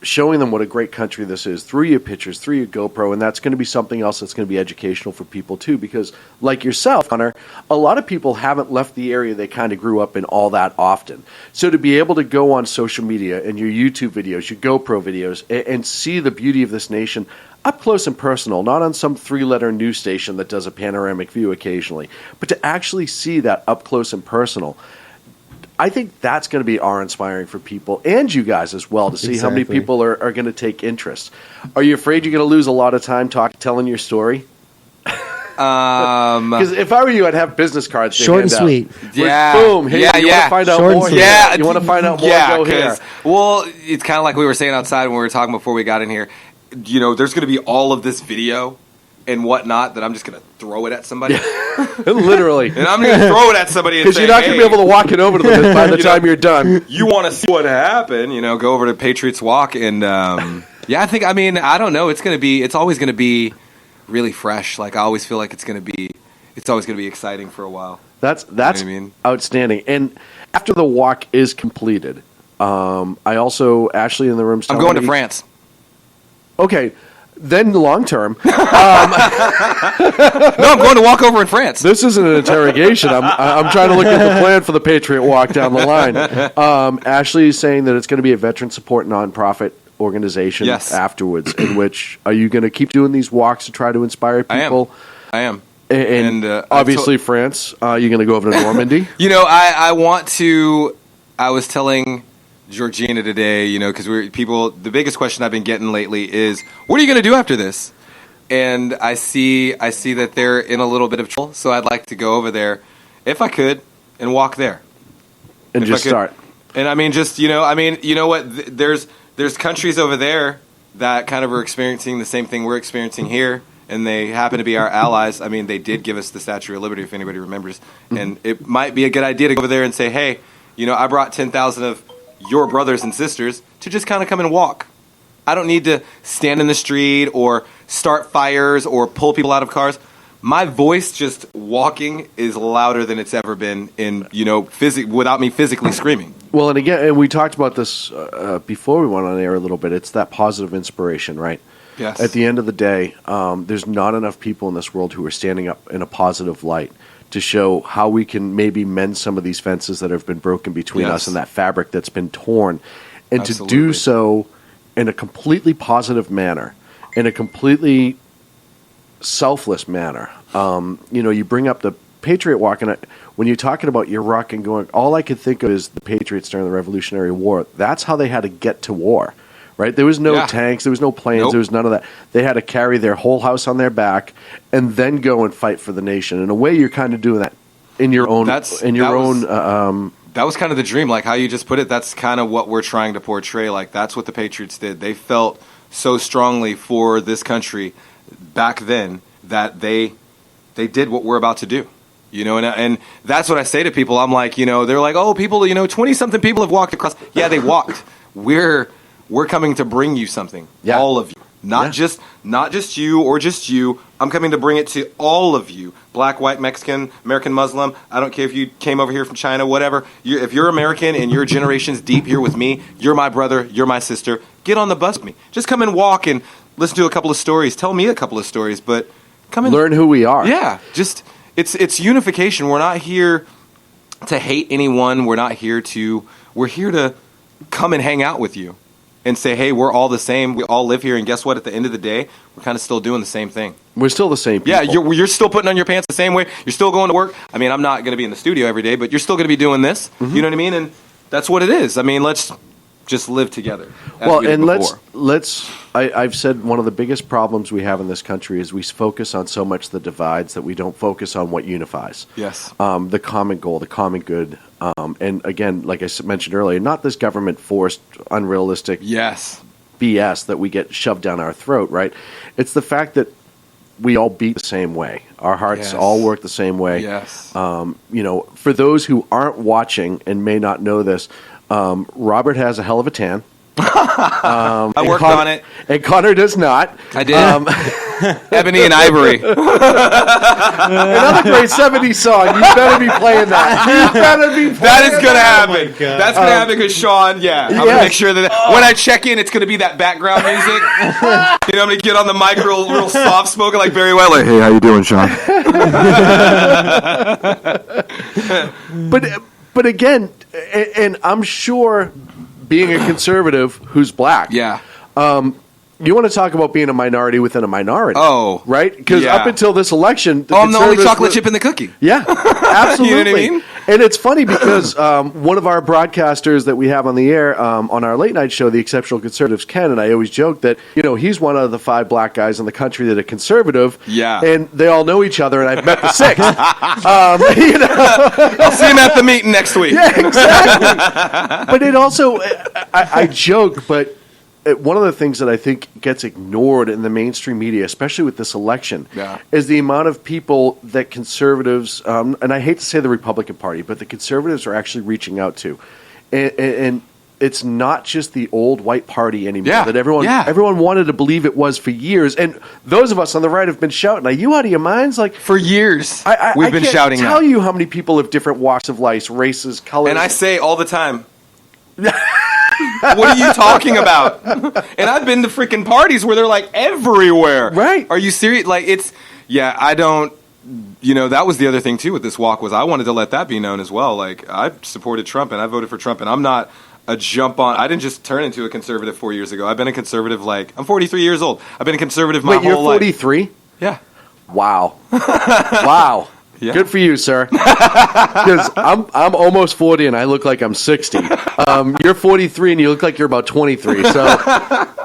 D: showing them what a great country this is through your pictures, through your GoPro, and that's going to be something else that's going to be educational for people too, because like yourself, Hunter, a lot of people haven't left the area they kind of grew up in all that often. So to be able to go on social media and your YouTube videos, your GoPro videos, and see the beauty of this nation up close and personal, not on some 3-letter news station that does a panoramic view occasionally, but to actually see that up close and personal, I think that's going to be awe-inspiring for people and you guys as well to see how many people are going to take interest. Are you afraid you're going to lose a lot of time telling your story? Because if I were you, I'd have business cards.
C: Short and sweet.
D: Boom. Hey, you want to find out more?
E: Yeah.
D: You want to find out more? Go here.
E: Well, it's kind of like we were saying outside when we were talking before we got in here. There's going to be all of this video, and whatnot that I'm just going to throw it at somebody.
D: Literally.
E: And I'm going to throw it at somebody and say,
D: because you're not going to be able to walk it over to them by the time you're done.
E: You want to see what happened, go over to Patriots Walk. And, I don't know. It's always going to be really fresh. Like, I always feel like it's always going to be exciting for a while.
D: That's outstanding. And after the walk is completed, I also, Ashley in the room.
E: I'm going to France.
D: Okay. Then long term.
E: No, I'm going to walk over in France.
D: This isn't an interrogation. I'm trying to look at the plan for the Patriot Walk down the line. Ashley is saying that it's going to be a veteran support nonprofit organization afterwards. In which, are you going to keep doing these walks to try to inspire people?
E: I am.
D: And obviously France. You're going to go over to Normandy.
E: I want to. I was telling Georgina today, because the biggest question I've been getting lately is, what are you going to do after this? And I see that they're in a little bit of trouble, so I'd like to go over there, if I could, and walk there.
D: And if just start.
E: And you know what? There's countries over there that kind of are experiencing the same thing we're experiencing here, and they happen to be our allies. I mean, they did give us the Statue of Liberty, if anybody remembers. Mm-hmm. And it might be a good idea to go over there and say, hey, I brought 10,000 of your brothers and sisters to just kind of come and walk. I don't need to stand in the street or start fires or pull people out of cars. My voice just walking is louder than it's ever been without me physically screaming.
D: Well, and again, we talked about this before we went on air a little bit. It's that positive inspiration, right?
E: Yes.
D: At the end of the day, there's not enough people in this world who are standing up in a positive light to show how we can maybe mend some of these fences that have been broken between us and that fabric that's been torn. And to do so in a completely positive manner, in a completely selfless manner. You bring up the Patriot Walk, and when you're talking about Iraq and going, all I could think of is the Patriots during the Revolutionary War. That's how they had to get to war. Right? There was no tanks, there was no planes, there was none of that. They had to carry their whole house on their back and then go and fight for the nation. In a way, you're kind of doing that in your own. That
E: was kind of the dream, like how you just put it. That's kind of what we're trying to portray. Like that's what the Patriots did. They felt so strongly for this country back then that they did what we're about to do. And that's what I say to people. I'm like, they're like, oh, people, 20-something people have walked across. Yeah, they walked. We're coming to bring you something, all of you, not just you or just you. I'm coming to bring it to all of you, black, white, Mexican, American, Muslim. I don't care if you came over here from China, whatever. If you're American and your generation's deep here with me, you're my brother, you're my sister. Get on the bus with me. Just come and walk and listen to a couple of stories. Tell me a couple of stories, but come and
D: learn who we are.
E: Yeah, just it's unification. We're not here to hate anyone. We're here to come and hang out with you. And say, hey, we're all the same. We all live here, and guess what? At the end of the day, we're kind of still doing the same thing.
D: We're still the same people.
E: Yeah, you're still putting on your pants the same way. You're still going to work. I mean, I'm not going to be in the studio every day, but you're still going to be doing this. Mm-hmm. You know what I mean? And that's what it is. I mean, let's just live together.
D: Well, and let's. I've said one of the biggest problems we have in this country is we focus on so much the divides that we don't focus on what unifies.
E: Yes.
D: The common goal, the common good. And again, like I mentioned earlier, not this government-forced, unrealistic BS that we get shoved down our throat, right? It's the fact that we all beat the same way. Our hearts all work the same way.
E: Yes.
D: For those who aren't watching and may not know this, Robert has a hell of a tan.
E: I worked on it.
D: And Connor does not.
E: I did. Ebony and Ivory.
D: Another great 70s song. You better be playing that.
E: That is going to happen. That's going to happen because Shaun, I'm going to make sure that when I check in, it's going to be that background music. I'm going to get on the mic real soft spoken like Barry White. Like, hey, how you doing, Shaun?
D: But again, and I'm sure being a conservative who's black.
E: Yeah.
D: You want to talk about being a minority within a minority.
E: Oh.
D: Right? Because up until this election...
E: I'm the only chocolate chip in the cookie.
D: Yeah, absolutely.
E: You know what I mean?
D: And it's funny because one of our broadcasters that we have on the air on our late night show, The Exceptional Conservatives, Ken, and I always joke that, he's one of the 5 black guys in the country that are conservative.
E: Yeah.
D: And they all know each other, and I've met the 6th.
E: I'll see him at the meeting next week.
D: Yeah, exactly. But it also... I joke, but... one of the things that I think gets ignored in the mainstream media, especially with this election, is the amount of people that conservatives, and I hate to say the Republican Party, but the conservatives are actually reaching out to. And it's not just the old white party anymore that everyone wanted to believe it was for years. And those of us on the right have been shouting, are you out of your minds? Like,
E: for years, we've been shouting that.
D: I can't tell you how many people of different walks of life, races, colors.
E: And I say all the time, what are you talking about? And I've been to freaking parties where they're like everywhere.
D: Right.
E: Are you serious? Like, I don't, that was the other thing too with this walk was I wanted to let that be known as well. Like, I supported Trump and I voted for Trump, and I'm not a jump on. I didn't just turn into a conservative 4 years ago. I've been a conservative, I'm 43 years old. I've been a conservative my whole life.
D: Wait, you're 43?
E: Yeah.
D: Wow. Wow.
E: Yeah.
D: Good for you, sir. Because I'm almost 40 and I look like I'm 60. You're 43 and you look like you're about 23. So,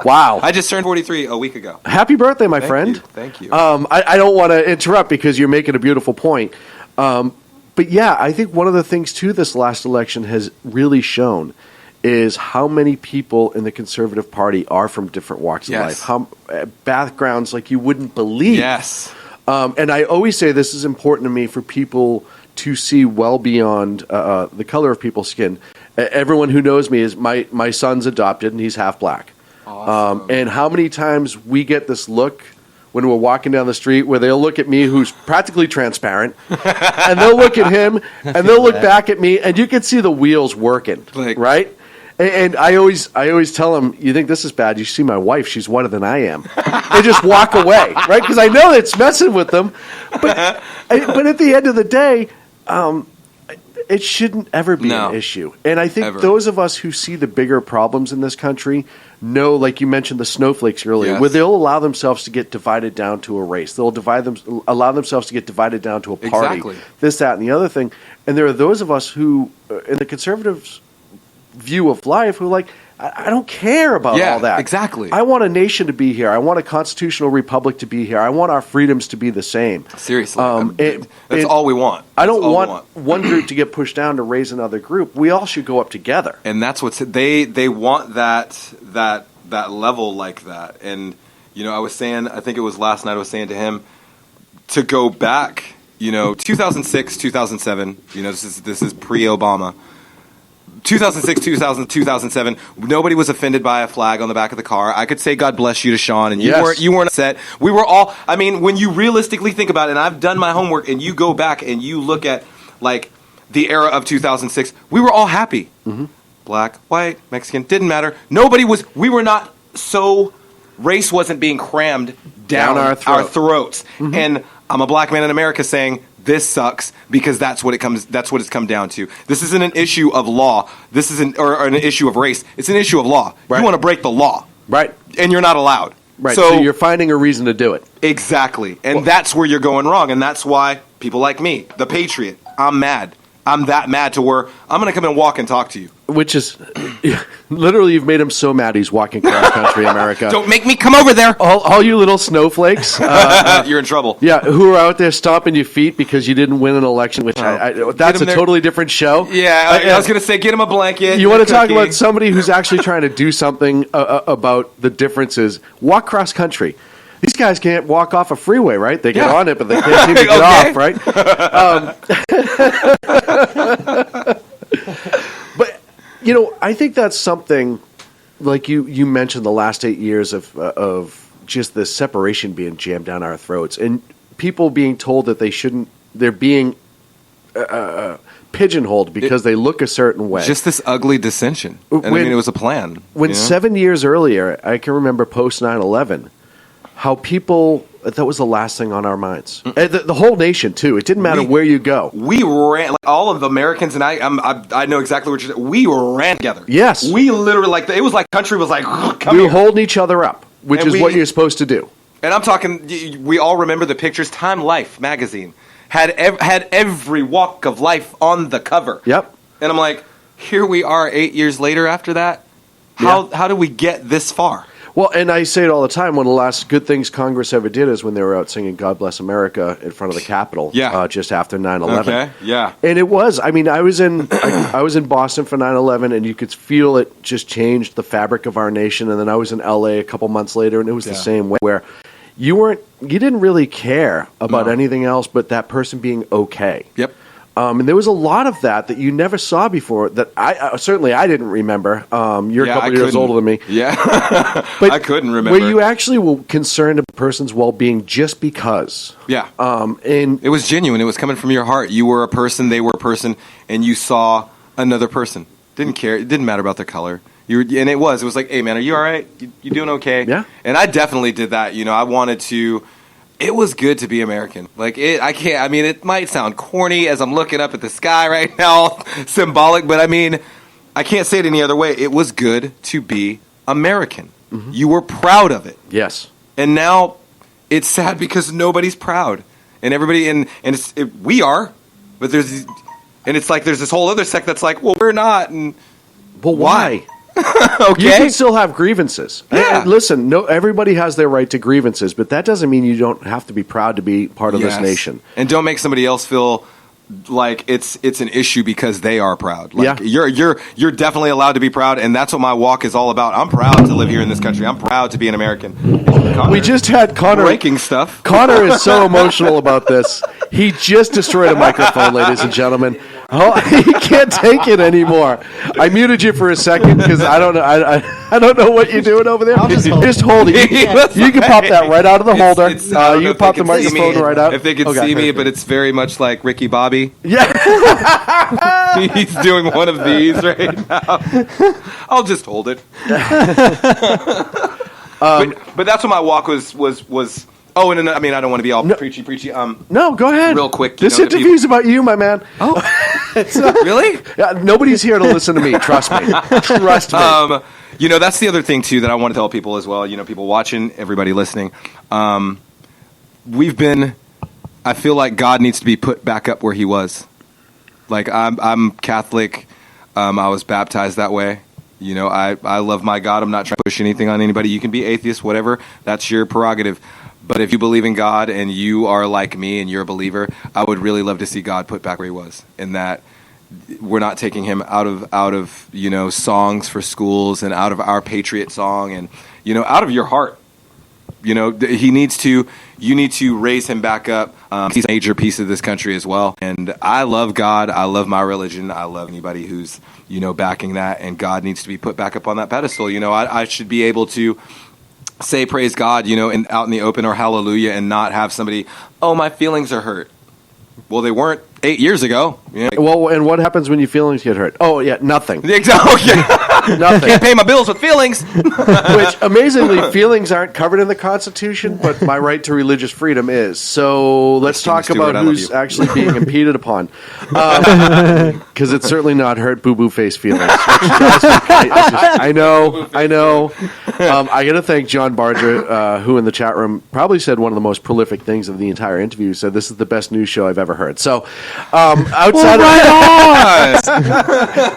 D: wow.
E: I just turned 43 a week ago.
D: Happy birthday, my friend.
E: Thank you.
D: I don't want to interrupt because you're making a beautiful point. But yeah, I think one of the things too this last election has really shown is how many people in the Conservative Party are from different walks of life, how backgrounds like you wouldn't believe.
E: Yes.
D: And I always say this is important to me for people to see well beyond the color of people's skin. Everyone who knows me is my son's adopted and he's half black.
E: Awesome.
D: And how many times we get this look when we're walking down the street where they'll look at me who's practically transparent and they'll look at him and they'll look back at me and you can see the wheels working, right? And I always tell them, you think this is bad? You see my wife; she's whiter than I am. They just walk away, right? Because I know it's messing with them. But at the end of the day, it shouldn't ever be an issue. And I think those of us who see the bigger problems in this country know, like you mentioned, the snowflakes earlier, where they'll allow themselves to get divided down to a race. They'll allow themselves to get divided down to a party. This, that, and the other thing. And there are those of us who, in the conservatives' view of life, who are like, I don't care about all that.
E: Exactly.
D: I want a nation to be here. I want a constitutional republic to be here. I want our freedoms to be the same.
E: Seriously. That's all we want.
D: I don't want one group to get pushed down to raise another group. We all should go up together.
E: And that's what's they want that level like that. And I was saying, I think it was last night I was saying to him to go back, 2006, 2007, this is pre-Obama. 2006, 2007, nobody was offended by a flag on the back of the car. I could say God bless you to Shaun, and you weren't upset. We were all, when you realistically think about it, and I've done my homework, and you go back and you look at, the era of 2006, we were all happy. Mm-hmm. Black, white, Mexican, didn't matter. Race wasn't being crammed down our throats. Mm-hmm. And I'm a black man in America saying, this sucks because that's what it's come down to. This isn't an issue of law. This isn't or an issue of race. It's an issue of law. Right. You want to break the law. Right. And you're not allowed.
D: Right. So you're finding a reason to do it.
E: Exactly. And that's where you're going wrong. And that's why people like me, the Patriot, I'm mad. I'm that mad to where I'm going to come and walk and talk to you.
D: Which is, literally, you've made him so mad he's walking cross country America.
E: Don't make me come over there.
D: All you little snowflakes.
E: You're in trouble.
D: Yeah, who are out there stomping your feet because you didn't win an election, which that's a totally different show.
E: Yeah, I was going to say, get him a blanket.
D: You want to talk about somebody who's actually trying to do something about the differences. Walk cross country. These guys can't walk off a freeway, right? They get on it, but they can't seem to get off, right? But, I think that's something, like you mentioned the last 8 years of just this separation being jammed down our throats and people being told that they're being pigeonholed because they look a certain way.
E: Just this ugly dissension. And it was a plan.
D: When 7 years earlier, I can remember post 9/11, how people, that was the last thing on our minds. The whole nation, too. It didn't matter where you go.
E: We ran, all of the Americans, and I know exactly what you're saying. We ran together.
D: Yes.
E: We literally, it was like country was like, come
D: we
E: here.
D: were holding each other up, which is what you're supposed to do.
E: And I'm talking, we all remember the pictures. Time Life magazine had every walk of life on the cover.
D: Yep.
E: And I'm like, here we are 8 years later after that. How do we get this far?
D: Well, and I say it all the time. One of the last good things Congress ever did is when they were out singing "God Bless America" in front of the Capitol. Just after 9/11.
E: Okay. Yeah.
D: And it was. I mean, I was in Boston for 9/11, and you could feel it just changed the fabric of our nation. And then I was in LA a couple months later, and it was the same way, where you didn't really care about anything else but that person being okay.
E: Yep.
D: And there was a lot of that you never saw before that I didn't remember. You're a couple years older than me.
E: Yeah.
D: But
E: I couldn't remember.
D: Where you actually were concerned of a person's well-being just because.
E: Yeah.
D: And
E: it was genuine. It was coming from your heart. You were a person, they were a person, and you saw another person. Didn't care. It didn't matter about their color. And it was like, hey, man, are you all right? You doing okay?
D: Yeah.
E: And I definitely did that. I wanted to... It was good to be American. It might sound corny as I'm looking up at the sky right now, symbolic, but I can't say it any other way. It was good to be American. Mm-hmm. You were proud of it.
D: Yes.
E: And now it's sad because nobody's proud. And everybody, we are, but it's like there's this whole other sect that's like, well, we're not. And
D: well, why?
E: Okay.
D: You can still have grievances.
E: Yeah.
D: And listen, everybody has their right to grievances, but that doesn't mean you don't have to be proud to be part of this nation.
E: And don't make somebody else feel like it's an issue because they are proud. You're definitely allowed to be proud, and that's what my walk is all about. I'm proud to live here in this country. I'm proud to be an American.
D: We just had Connor
E: breaking stuff.
D: Connor is so emotional about this. He just destroyed a microphone, ladies and gentlemen. Oh, he can't take it anymore. I muted you for a second because I don't know. I don't know what you're doing over there. Just hold it. You can pop that right out of the holder. You can pop the microphone right out.
E: If they could see me, but it's very much like Ricky Bobby.
D: Yeah,
E: he's doing one of these right now. I'll just hold it. But that's what my walk was. Oh, and I don't want to be all preachy.
D: No, go ahead.
E: Real quick.
D: This interview's about you, my man.
E: Oh, really?
D: Nobody's here to listen to me. Trust me. Trust me.
E: That's the other thing, too, that I want to tell people as well. People watching, everybody listening. I feel like God needs to be put back up where he was. Like, I'm Catholic. I was baptized that way. I love my God. I'm not trying to push anything on anybody. You can be atheist, whatever. That's your prerogative. But if you believe in God and you are like me and you're a believer, I would really love to see God put back where he was, and that we're not taking him out of songs for schools and out of our Patriot song and out of your heart. You need to raise him back up. He's a major piece of this country as well. And I love God. I love my religion. I love anybody who's backing that. And God needs to be put back up on that pedestal. I should be able to say praise God, out in the open or hallelujah and not have somebody, oh, my feelings are hurt. Well, they weren't 8 years ago.
D: Well, and what happens when your feelings get hurt? Oh, yeah, nothing.
E: Exactly.
D: Nothing.
E: Can't pay my bills with feelings.
D: Which, amazingly, feelings aren't covered in the Constitution, but my right to religious freedom is. So let's talk about who's actually being impeded upon. Because it's certainly not hurt boo-boo face feelings. I know. I got to thank John Barger, who in the chat room probably said one of the most prolific things of the entire interview. Said this is the best news show I've ever heard. So outside of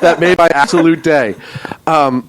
D: that made my absolute day. And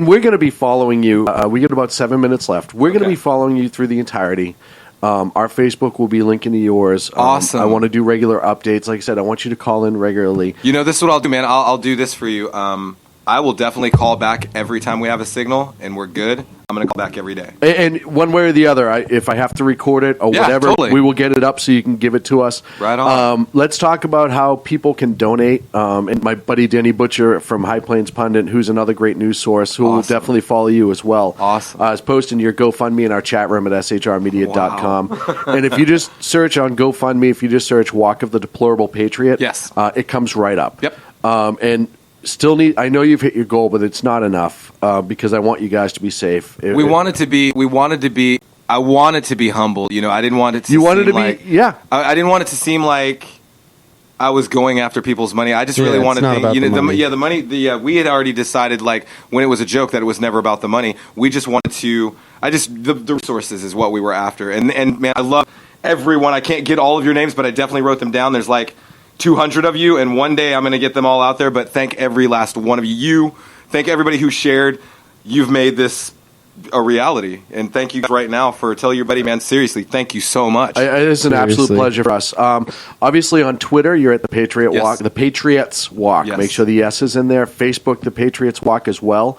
D: we're going to be following you. We got about 7 minutes left. We're going to be following you through the entirety. Our Facebook will be linking to yours.
E: Awesome.
D: I want to do regular updates. Like I said, I want you to call in regularly.
E: This is what I'll do, man. I'll do this for you. I will definitely call back every time we have a signal, and we're good. I'm going to call back every day. And
D: one way or the other, if I have to record it or whatever,
E: totally.
D: We will get it up so you can give it to us.
E: Right on.
D: Let's talk about how people can donate. And my buddy Denny Butcher from High Plains Pundit, who's another great news source, who will definitely follow you as well.
E: Awesome.
D: Is posting your GoFundMe in our chat room at shrmedia.com. Wow. And if you just search on GoFundMe, if you just search Walk of the Deplorable Patriot, it comes right up.
E: Yep.
D: And I know you've hit your goal, but it's not enough because I want you guys to be safe.
E: I wanted to be humble. I didn't want it to I didn't want it to seem like I was going after people's money. I just really wanted the money. We had already decided, like, when it was a joke, that it was never about the money. We just wanted to. The resources is what we were after. And man, I love everyone. I can't get all of your names, but I definitely wrote them down. There's like 200 of you, and one day I'm going to get them all out there. But thank every last one of you. Thank everybody who shared. You've made this a reality. And thank you right now for tell your buddy, man. Seriously, thank you so much.
D: It's an absolute pleasure for us. Obviously, on Twitter, you're at the Patriot Walk, the Patriots Walk.
E: Yes.
D: Make sure the S is in there. Facebook, the Patriots Walk as well.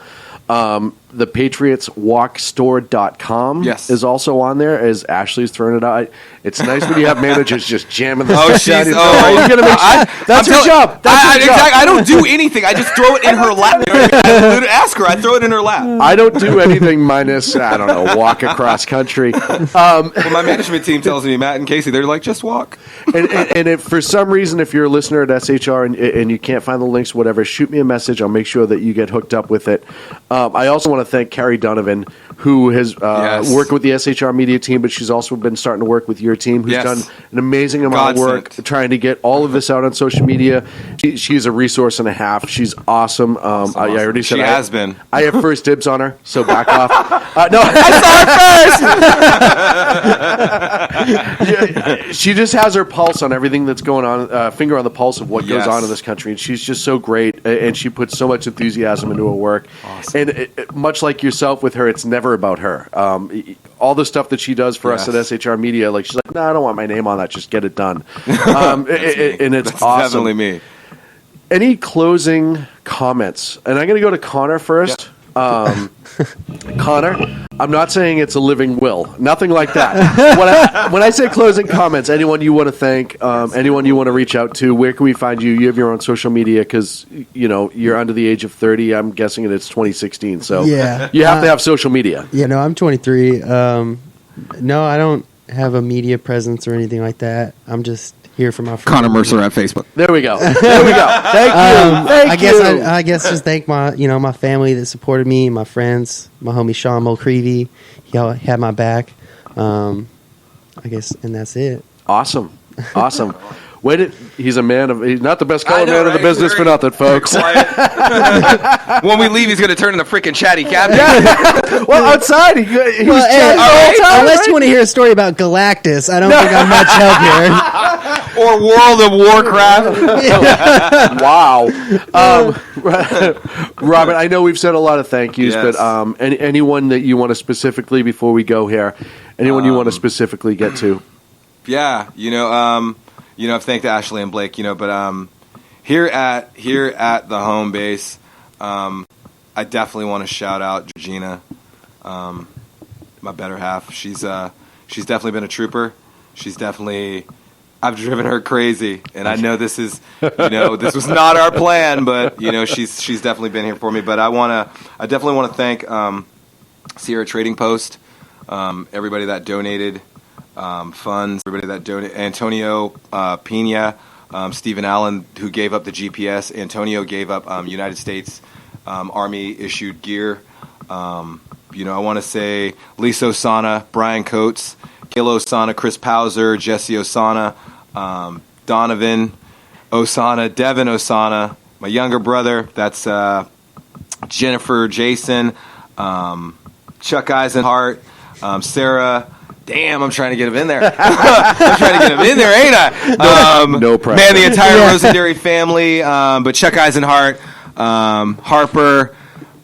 D: The PatriotsWalkStore.com is also on there, as Ashley's throwing it out. It's nice when you have managers just jamming the stuff down. You're gonna make sure. That's your job.
E: Exactly. I don't do anything. I just throw it in her lap. I ask her. I throw it in her lap.
D: I don't do anything minus, I don't know, walk across country.
E: Well, my management team tells me, Matt and Casey, they're like, just walk.
D: And if for some reason, if you're a listener at SHR and you can't find the links, whatever, shoot me a message. I'll make sure that you get hooked up with it. I also want to thank Carrie Donovan, who has worked with the SHR media team, but she's also been starting to work with your team, who's done an amazing amount of work trying to get all of this out on social media. She's a resource and a half. She's awesome. I already said
E: she has been.
D: I have first dibs on her, so back off. No, I saw her first. She just has her pulse on everything that's going on, finger on the pulse of what goes on in this country, and she's just so great, and she puts so much enthusiasm into her work. Awesome. And much like yourself with her, it's never about her. All the stuff that she does for us at SHR Media, like she's like, no, I don't want my name on that. Just get it done. And it's
E: That's
D: awesome.
E: Definitely me.
D: Any closing comments? And I'm going to go to Connor first. Connor, I'm not saying it's a living will. Nothing like that. When I say closing comments, anyone you want to thank, anyone you want to reach out to, where can we find you? You have your own social media because, you're under the age of 30. I'm guessing it's 2016. So you have to have social media.
C: Yeah, no, I'm 23. No, I don't have a media presence or anything like that. I'm just here for my friends.
E: Connor Mercer at Facebook.
D: There we go. Thank you.
C: I guess just thank my my family that supported me, my friends, my homie Sean Mulcreevy. He had my back. I guess, and that's it.
D: Awesome. He's a man of. He's not the best color man in the business for nothing, folks.
E: When we leave, he's going to turn into freaking chatty captain.
D: Well, outside he was chatty all the time.
C: Unless you want to hear a story about Galactus, I don't think I'm much help here.
E: Or World of Warcraft.
D: Wow. Robert, I know we've said a lot of thank yous, but anyone that you want to specifically, before we go here, anyone you want to specifically get to?
E: Yeah, I've thanked Ashley and Blake, but here at the home base, I definitely want to shout out Georgina, my better half. She's definitely been a trooper. I've driven her crazy, and I know this is, this was not our plan, but she's definitely been here for me. But I definitely want to thank Sierra Trading Post, everybody that donated funds, everybody that donated, Antonio Pena, Stephen Allen, who gave up the GPS. Antonio gave up United States Army issued gear. I want to say Lisa Osana, Brian Coates, Gail Osana, Chris Pauser, Jesse Osana, Donovan Osana, Devin Osana, my younger brother, that's Jennifer Jason, Chuck Eisenhart, Sarah. Damn, I'm trying to get him in there. Ain't I?
D: No pressure.
E: Man, the entire Rosendary family, but Chuck Eisenhart, Harper,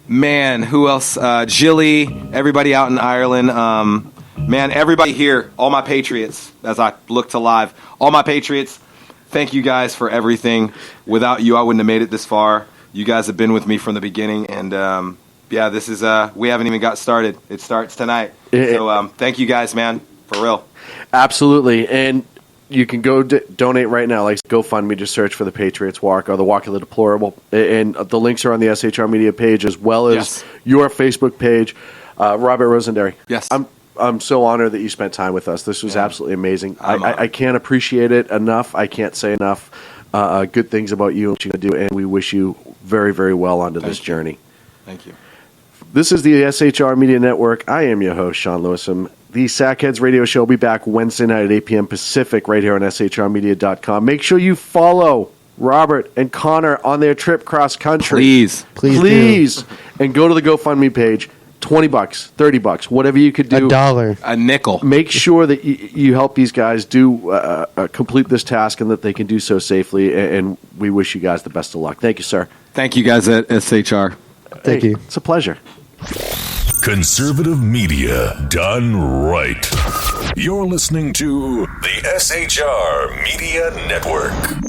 E: man, who else? Jilly, everybody out in Ireland. Man, everybody here, all my Patriots, as I look to live, all my Patriots, thank you guys for everything. Without you, I wouldn't have made it this far. You guys have been with me from the beginning, and this is, we haven't even got started. It starts tonight. So thank you guys, man, for real.
D: Absolutely. And you can go donate right now. Like GoFundMe, just search for the Patriots Walk or the Walk of the Deplorable. And the links are on the SHR Media page as well as your Facebook page. Robert Rosendary.
E: Yes.
D: I'm so honored that you spent time with us. This was absolutely amazing. I can't appreciate it enough. I can't say enough good things about you and what you're going to do, and we wish you very, very well onto this journey.
E: Thank you.
D: This is the SHR Media Network. I am your host, Sean Lewisham. The Sackheads Radio Show will be back Wednesday night at 8 p.m. Pacific right here on shrmedia.com. Make sure you follow Robert and Connor on their trip cross-country.
E: Please.
D: And go to the GoFundMe page. $20, $30, whatever you could do.
C: $1.
E: A nickel.
D: Make sure that you help these guys do complete this task and that they can do so safely. And we wish you guys the best of luck. Thank you, sir.
E: Thank you guys at SHR.
C: Thank you.
D: It's a pleasure.
F: Conservative media done right. You're listening to the SHR Media Network.